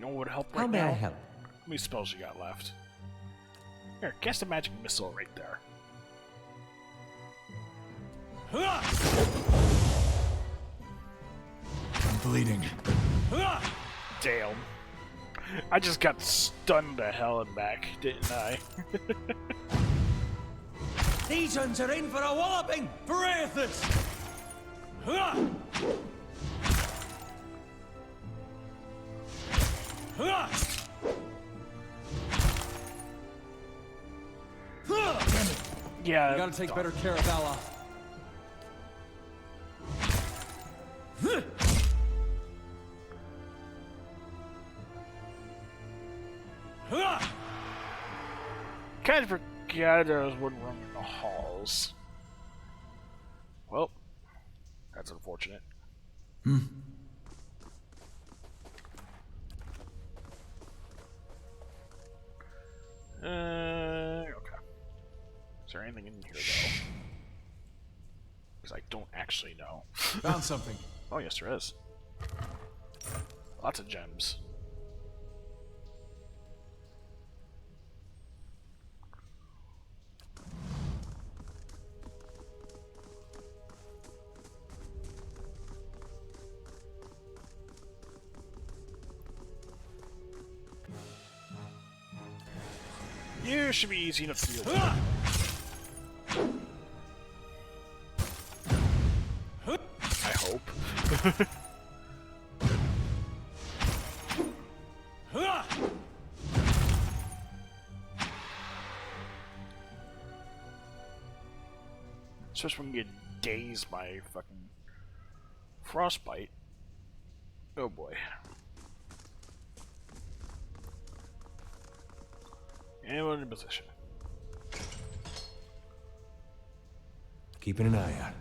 know what would help right How may now? I help? How many spells you got left? Here, cast a magic missile right there. I'm bleeding. Damn. I just got stunned to hell and back, didn't I? These ones are in for a walloping for Eothas! Yeah. You gotta take better care of Aloth. Kind of forgot there was one room in the halls. Well, that's unfortunate. Okay. Is there anything in here, though? Because I don't actually know. Found something. Oh, yes, there is. Lots of gems. You should be easy enough to deal with. I hope. Especially when you get dazed by fucking frostbite. Oh boy. Anyone in position. Keeping an eye out.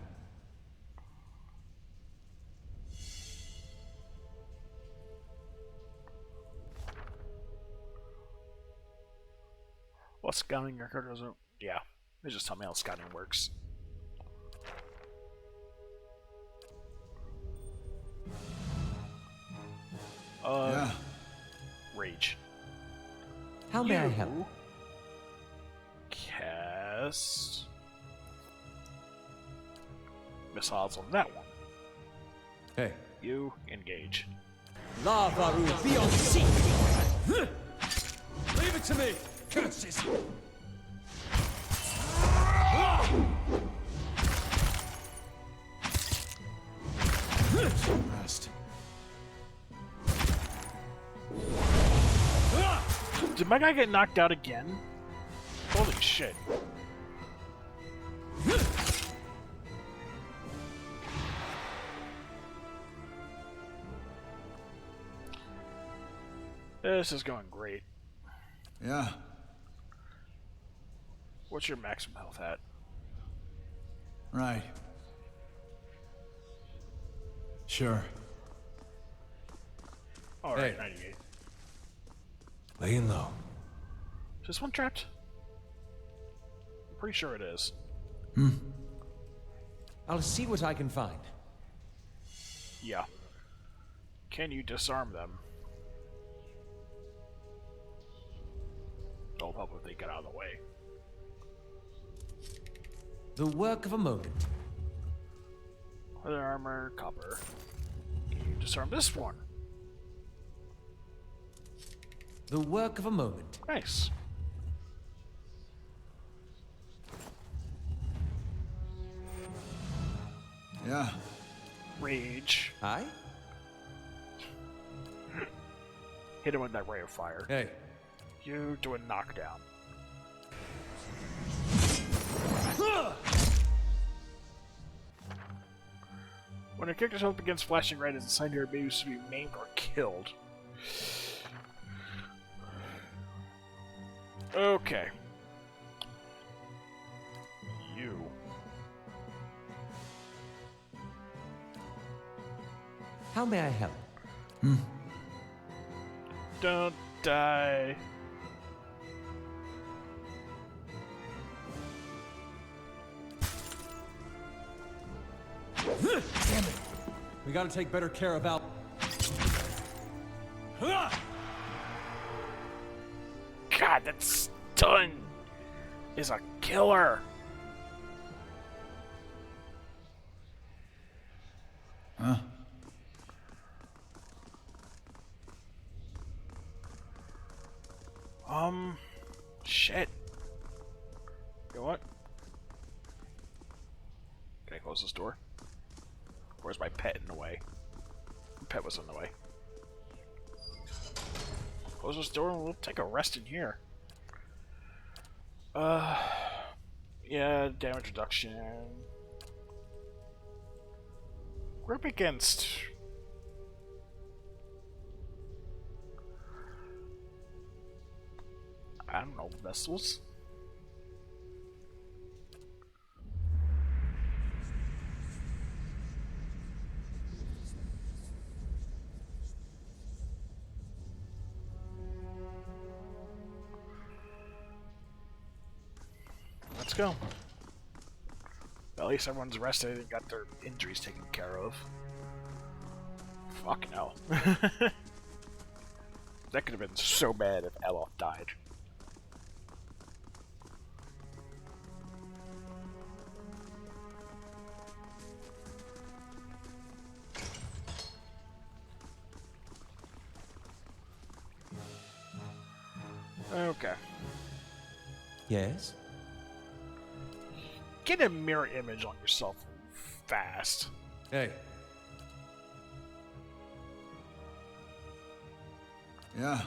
What scouting record was it? Yeah, they just tell me how scouting works. Yeah. rage. How may I help? You cast missiles on that one. Hey. You engage. Lavaru, be on seek! Leave it to me! Curses! Rest. Did my guy get knocked out again? Holy shit. This is going great. Yeah. What's your maximum health at? Right. Sure. Alright, Hey. 98. Laying low. Is this one trapped? I'm pretty sure it is. I'll see what I can find. Yeah. Can you disarm them? It'll help if they get out of the way. The work of a moment. Leather armor, copper. Can you disarm this one? The work of a moment. Nice. Yeah. Rage. Aye? Hit him with that ray of fire. Hey. You do a knockdown. When a character's up against flashing red, is assigned to your ability to be maimed or killed. Okay. You. How may I help? Don't die. Damn it! We gotta take better care of Al. God, that stun is a killer. Huh? Shit. You know what? Can I close this door? Where's my pet in the way? My pet was in the way. Close this door and we'll take a rest in here. Yeah, damage reduction. We're up against... I don't know, vessels? Let's go. Well, at least everyone's rested and got their injuries taken care of. Fuck no. That could have been so bad if Aloth died. Okay. Yes? Get a mirror image on yourself fast. Hey. Yeah.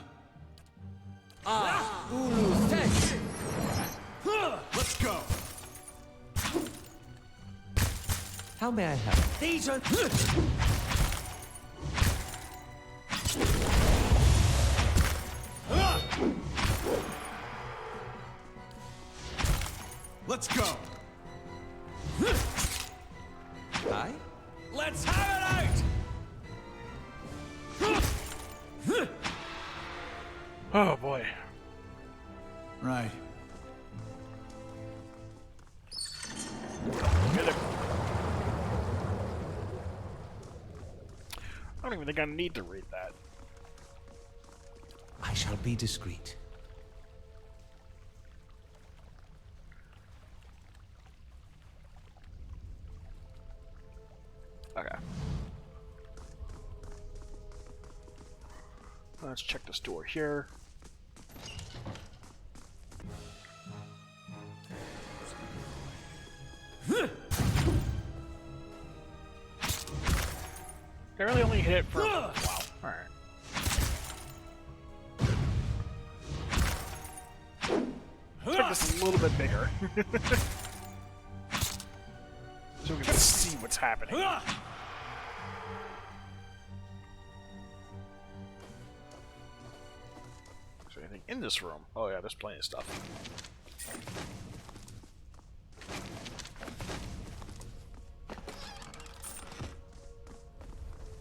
Ulu, thanks! Let's go. How may I help? These are. Let's go. Aye? Let's have it out. Oh boy. Right. Get him. I don't even think I need to read that. I shall be discreet. Okay. Let's check this door here. I really only hit it for... Wow. Alright. Let's make this a little bit bigger. So we can see what's happening. Is there anything in this room? Oh yeah, there's plenty of stuff.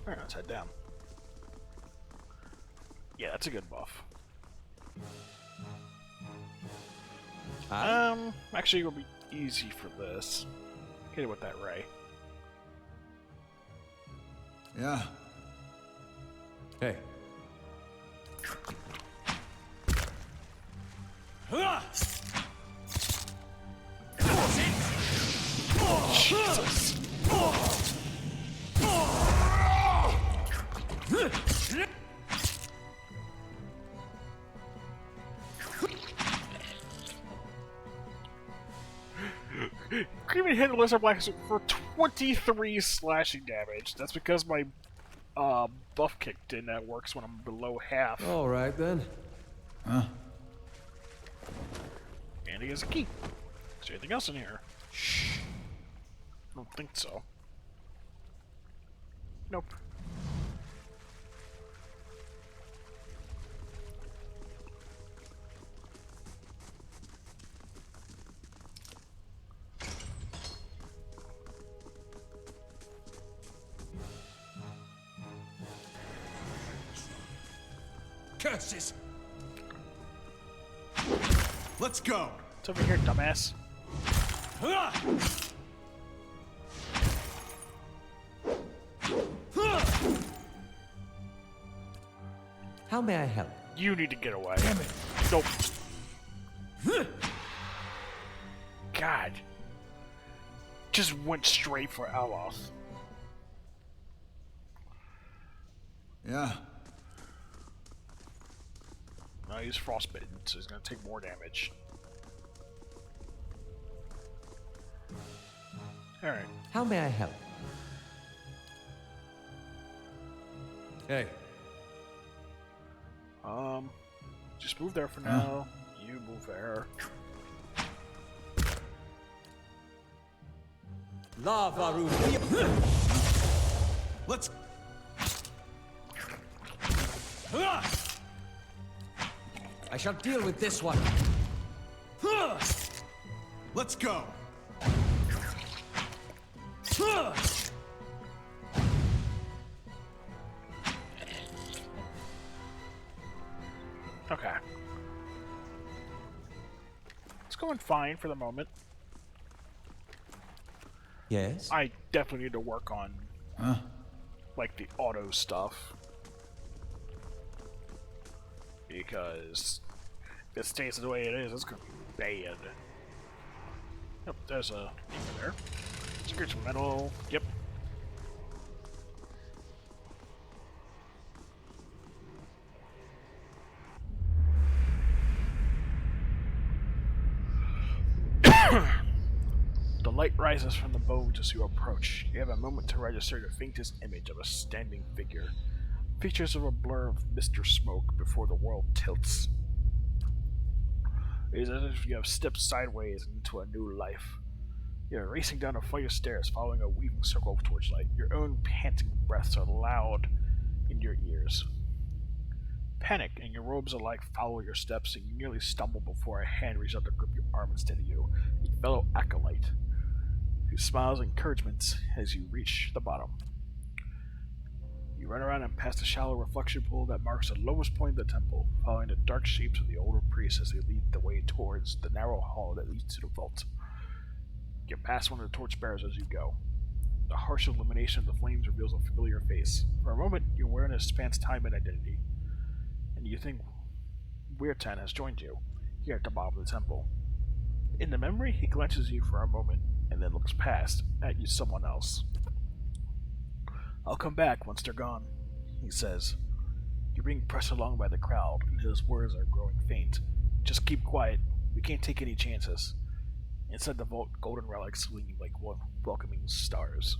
Alright, let's head down. Yeah, that's a good buff. Actually, it'll be easy for this. Hit it with that ray. Yeah. Hey. Jesus. Creeping hit the Lesser Black for 23 slashing damage. That's because my buff kicked in. That works when I'm below half. All right then. Huh? And he has a key. Is there anything else in here? Shh. I don't think so. Nope. Curses! Let's go! It's over here, dumbass. How may I help? You need to get away. Damn it. Nope. God. Just went straight for Aloth. Yeah. No, he's frostbitten, so he's gonna take more damage. Alright. How may I help? Hey. Just move there for now. You move there. Lava room. Let's... I shall deal with this one. Let's go! Okay. It's going fine for the moment. Yes? I definitely need to work on, like, the auto stuff. Because if it stays the way it is, it's gonna be bad. Yep, there's a thing there. Secrets from metal. Yep. The light rises from the bones as you approach. You have a moment to register the faintest image of a standing figure. Features of a blur of mist or smoke before the world tilts. It is as if you have stepped sideways into a new life. You are racing down a flight of stairs, following a weaving circle of torchlight. Your own panting breaths are loud in your ears. Panic and your robes alike follow your steps, and you nearly stumble before a hand reaches out to grip your arm and steady you. A fellow acolyte, who smiles encouragement as you reach the bottom. You run around and past the shallow reflection pool that marks the lowest point of the temple, following the dark shapes of the older priests as they lead the way towards the narrow hall that leads to the vault. You pass one of the torchbearers as you go. The harsh illumination of the flames reveals a familiar face. For a moment, your awareness spans time and identity, and you think Weirtan has joined you, here at the bottom of the temple. In the memory, he glances at you for a moment, and then looks past, at you someone else. I'll come back once they're gone, he says. You're being pressed along by the crowd, and his words are growing faint. Just keep quiet. We can't take any chances. Inside the vault, golden relics gleam like welcoming stars.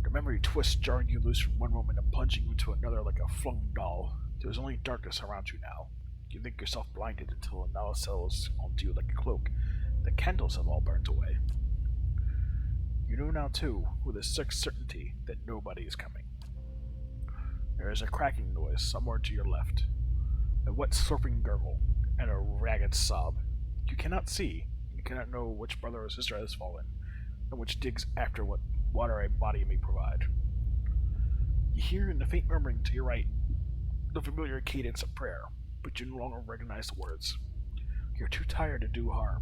The memory twists, jarring you loose from one moment and plunging you into another like a flung doll. There's only darkness around you now. You think yourself blinded until a knowledge settles onto you like a cloak. The candles have all burnt away. You know now, too, with a sick certainty that nobody is coming. There is a cracking noise somewhere to your left, a wet slurping gurgle, and a ragged sob. You cannot see, you cannot know which brother or sister has fallen, and which digs after what water a body may provide. You hear in the faint murmuring to your right the familiar cadence of prayer, but you no longer recognize the words. You're too tired to do harm.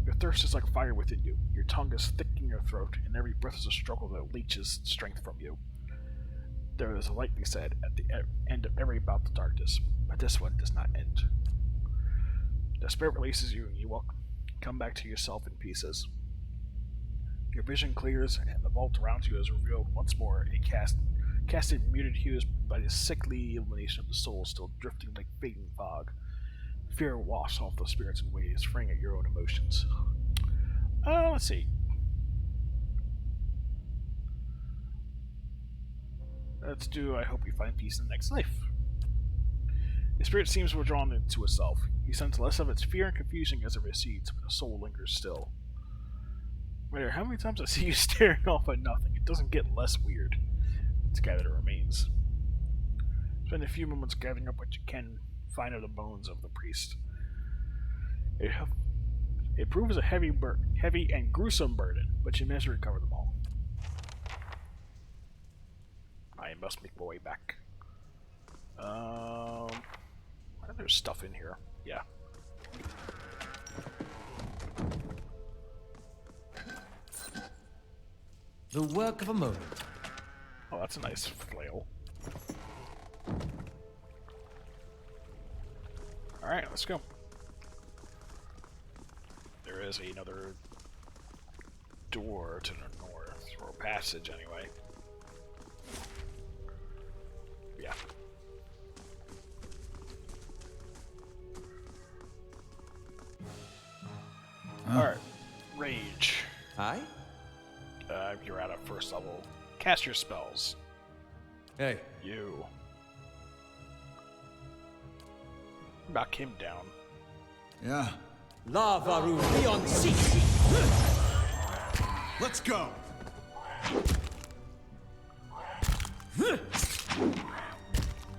Your thirst is like fire within you, your tongue is thick in your throat, and every breath is a struggle that leeches strength from you. There is a light, be said, at the end of every bout of darkness, but this one does not end. The spirit releases you, and you come back to yourself in pieces. Your vision clears, and the vault around you is revealed once more, casted in muted hues by the sickly illumination of the soul still drifting like fading fog. Fear wafts off the spirits in waves, fraying at your own emotions. Let's see. Let's do I hope you find peace in the next life. The spirit seems withdrawn into itself. You sense less of its fear and confusion as it recedes, but the soul lingers still. No matter how many times I see you staring off at nothing, it doesn't get less weird. It's gathered remains. Spend a few moments gathering up what you can find of the bones of the priest. It proves a heavy and gruesome burden, but you manage to recover them all. I must make my way back. There's stuff in here. Yeah. The work of a moment. Oh, that's a nice flail. Alright, let's go. There is another door to the north, or passage anyway. Yeah. Alright. Rage. Hi? You're at a first level. Cast your spells. Hey. You. Knock him down. Yeah. Lavaru beyond sea. Let's go.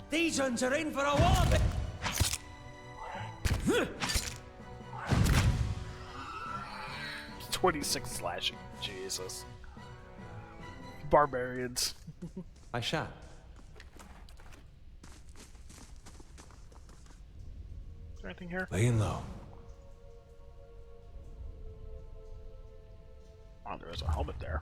These ones are in for a wallop. 26 slashing. Jesus. Barbarians. I shall. Is there anything here? Laying low. Oh, there's a helmet there.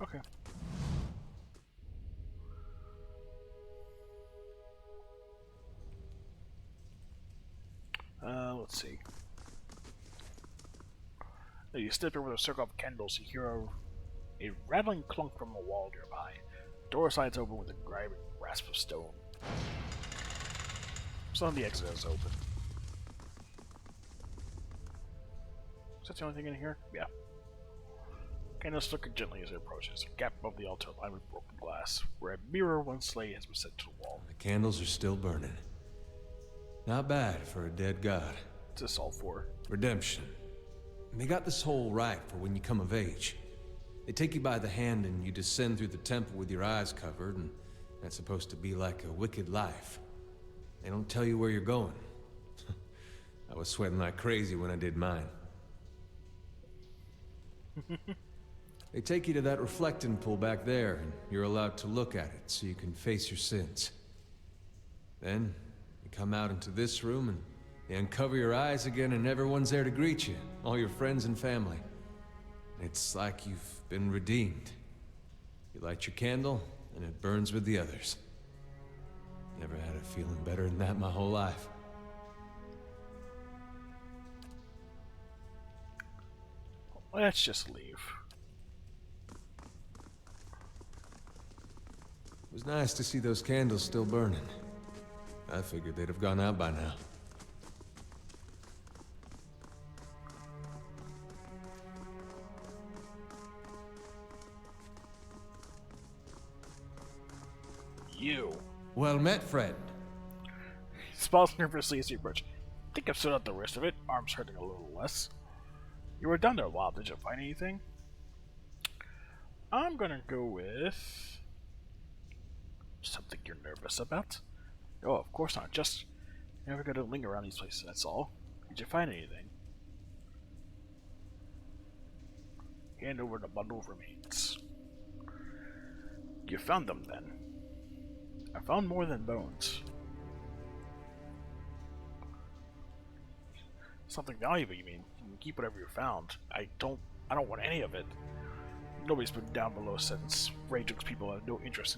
Okay. Let's see. Now you step over the circle of candles, you hear a rattling clunk from a wall nearby. The door slides open with a grinding rasp of stone. Some of the exit is open. Is that the only thing in here? Yeah. Candles flicker gently as it approaches. A gap above the altar lined with broken glass, where a mirror once lay has been set to the wall. The candles are still burning. Not bad for a dead god. What's this all for? Redemption. They got this whole right for when you come of age. They take you by the hand and you descend through the temple with your eyes covered, and that's supposed to be like a wicked life. They don't tell you where you're going. I was sweating like crazy when I did mine. They take you to that reflecting pool back there, and you're allowed to look at it so you can face your sins. Then, you come out into this room, and You uncover your eyes again and everyone's there to greet you, all your friends and family. It's like you've been redeemed. You light your candle, and it burns with the others. Never had a feeling better than that my whole life. Let's just leave. It was nice to see those candles still burning. I figured they'd have gone out by now. You. Well met, friend. He smiles nervously as he approaches. I think I've stood out the rest of it. Arms hurting a little less. You were down there a while. Did you find anything? I'm gonna go with something you're nervous about. Oh, of course not. Just never gotta linger around these places, that's all. Did you find anything? Hand over the bundle of remains. You found them then. I found more than bones. Something valuable, you mean? You can keep whatever you found. I don't want any of it. Nobody's been down below since Rajik's people have no interest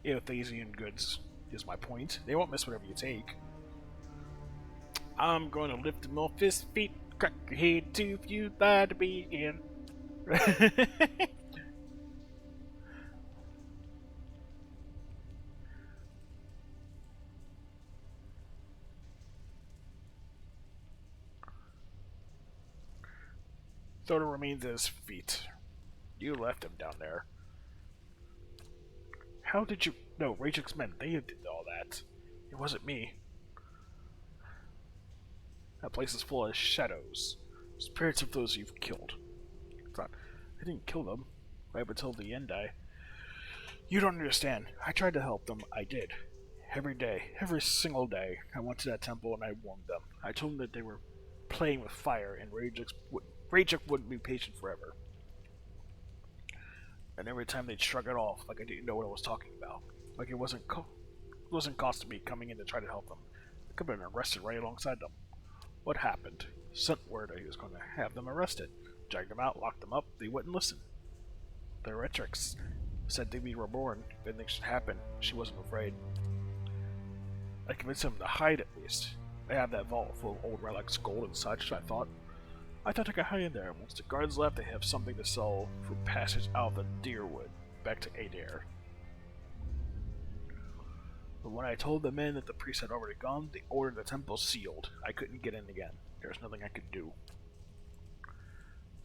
in Eothasian goods, is my point. They won't miss whatever you take. I'm going to lift them off his feet, crack your head to view that to begin. Throw the remains at his feet. You left him down there. How did you... No, Rajik's men, they did all that. It wasn't me. That place is full of shadows. Spirits of those you've killed. I didn't kill them. Right up until the end, You don't understand. I tried to help them. I did. Every day. Every single day. I went to that temple and I warned them. I told them that they were playing with fire and Rajik wouldn't be patient forever. And every time they'd shrug it off, like I didn't know what I was talking about. Like it wasn't costing me coming in to try to help them. I could have been arrested right alongside them. What happened? Sent word I was going to have them arrested. Dragged them out, locked them up, they wouldn't listen. The Retrix said they'd be reborn if anything should happen. She wasn't afraid. I convinced them to hide at least. They have that vault full of old relics, gold and such, I thought I could hide in there. Once the guards left, they have something to sell for passage out of the Deerwood back to Eder. But when I told the men that the priest had already gone, they ordered the temple sealed. I couldn't get in again. There was nothing I could do.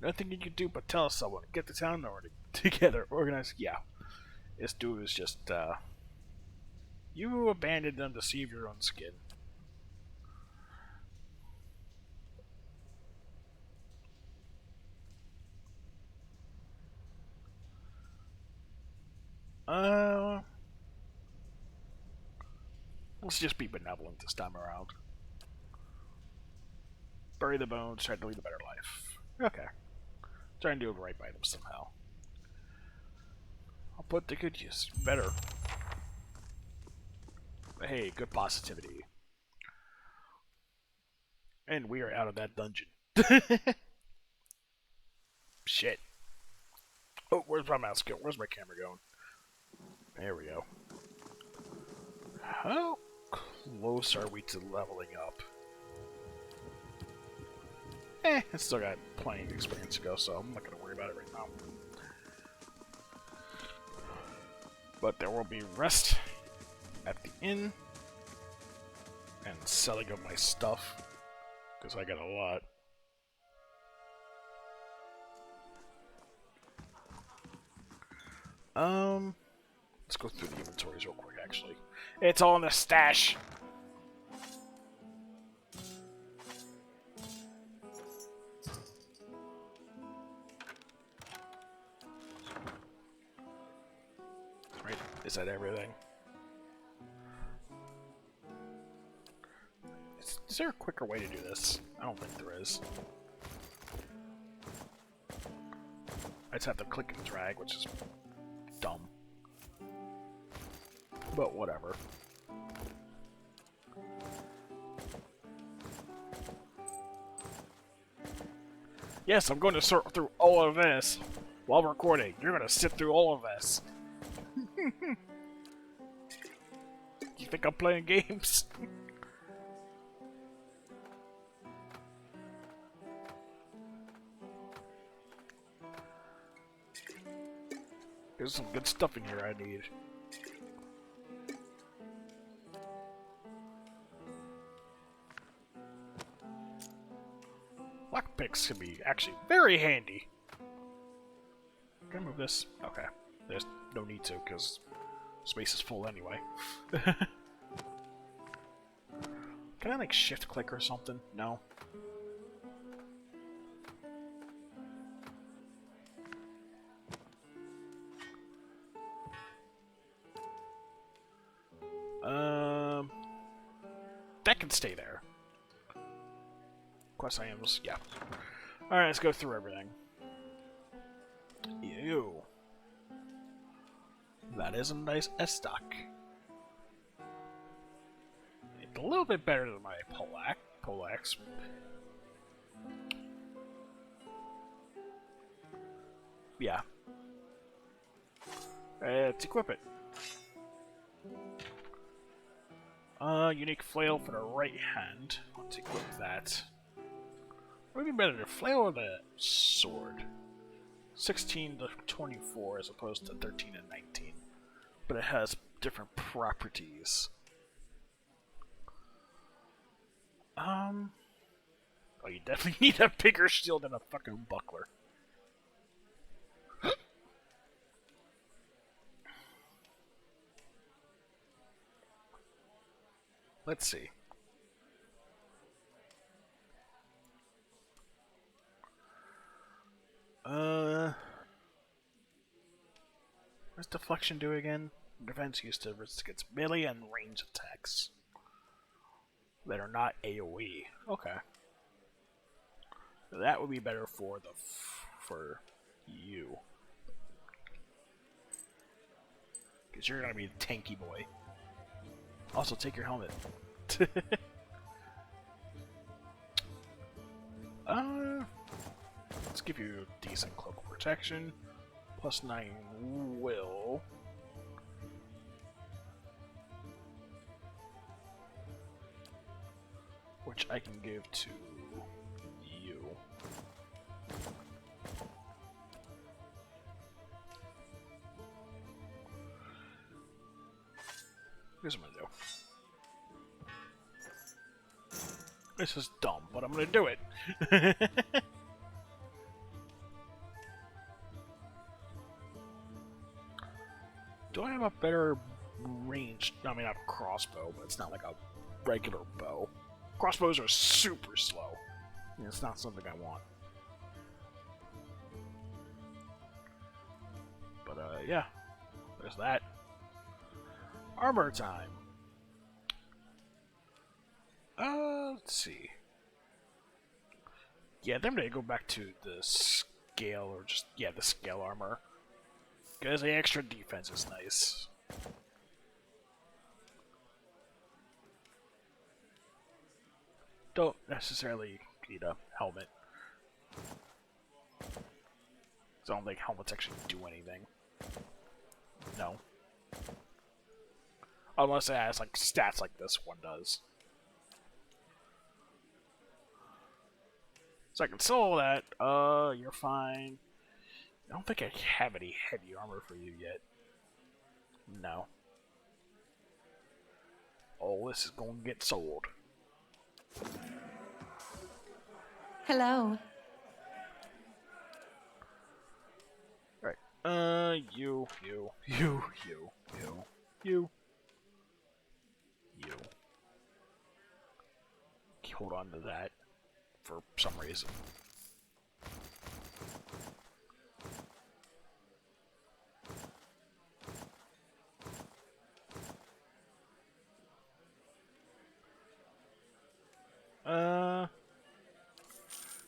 Nothing you could do but tell someone. Get the town together. Organize. Yeah. This dude is just, You abandoned them to save your own skin. Let's just be benevolent this time around. Bury the bones, try to lead a better life. Okay. Try and do it right by them somehow. I'll put to good use. Better. But hey, good positivity. And we are out of that dungeon. Shit. Oh, where's my mouse go? Where's my camera going? There we go. How close are we to leveling up? I still got plenty of experience to go, so I'm not going to worry about it right now. But there will be rest at the inn and selling of my stuff, because I got a lot. Let's go through the inventories real quick, actually. It's all in the stash! Right, is that everything? Is there a quicker way to do this? I don't think there is. I just have to click and drag, which is dumb. But whatever. Yes, I'm going to sort through all of this while recording. You're going to sit through all of this. You think I'm playing games? There's some good stuff in here I need. Lockpicks can be actually very handy. Can I move this? Okay. There's no need to, because space is full anyway. Can I, like, shift-click or something? No. That can stay there. Quest items, yeah. Alright, let's go through everything. Ew. That is a nice S-stock. It's a little bit better than my Polax. Yeah. Let's equip it. Unique flail for the right hand. Let's equip that. What would be better, the flail or the sword? 16 to 24 as opposed to 13 and 19. But it has different properties. Oh, you definitely need a bigger shield than a fucking buckler. Let's see. What's deflection do again? Defense used to resist against melee and range attacks that are not AoE. Okay. That would be better for the for you. Because you're gonna be the tanky boy. Also, take your helmet. Let's give you decent cloak protection. +9 will. Which I can give to you. Here's what I'm gonna do. This is dumb, but I'm gonna do it. Do I have a better range? I mean, I have a crossbow, but it's not like a regular bow. Crossbows are super slow. And it's not something I want. But, yeah. There's that. Armor time. Let's see. Yeah, then I'm gonna go back to the scale, or just, yeah, the scale armor. Because the extra defense is nice. Don't necessarily need a helmet. I don't think helmets actually do anything. No. Unless it has like stats like this one does. So I can sell that. You're fine. I don't think I have any heavy armor for you yet. No. Oh, this is going to get sold. Hello. Right. You. Hold on to that for some reason.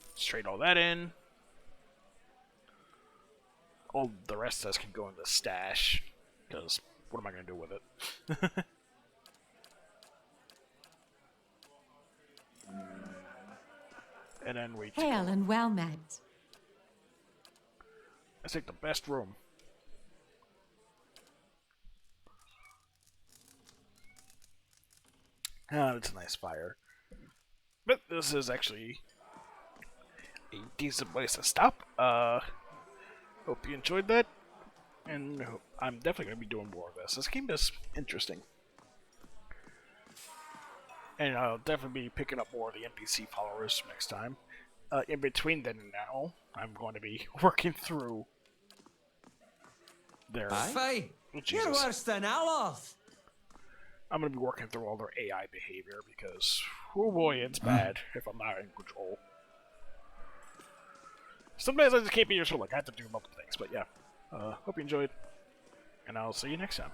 Let's trade all that in. All the rest of us can go in the stash, because what am I going to do with it? And then we Hail and well met. Let's take the best room. Ah, it's a nice fire. But this is actually a decent place to stop. Hope you enjoyed that. And I'm definitely going to be doing more of this. This game is interesting. And I'll definitely be picking up more of the NPC followers next time. In between then and now, I'm going to be working through their... Aye? Oh, You're Jesus. worse than Aloth! I'm going to be working through all their AI behavior because, oh boy, it's bad if I'm not in control. Sometimes I just can't be useful. Like, I have to do multiple things, but yeah. Hope you enjoyed, and I'll see you next time.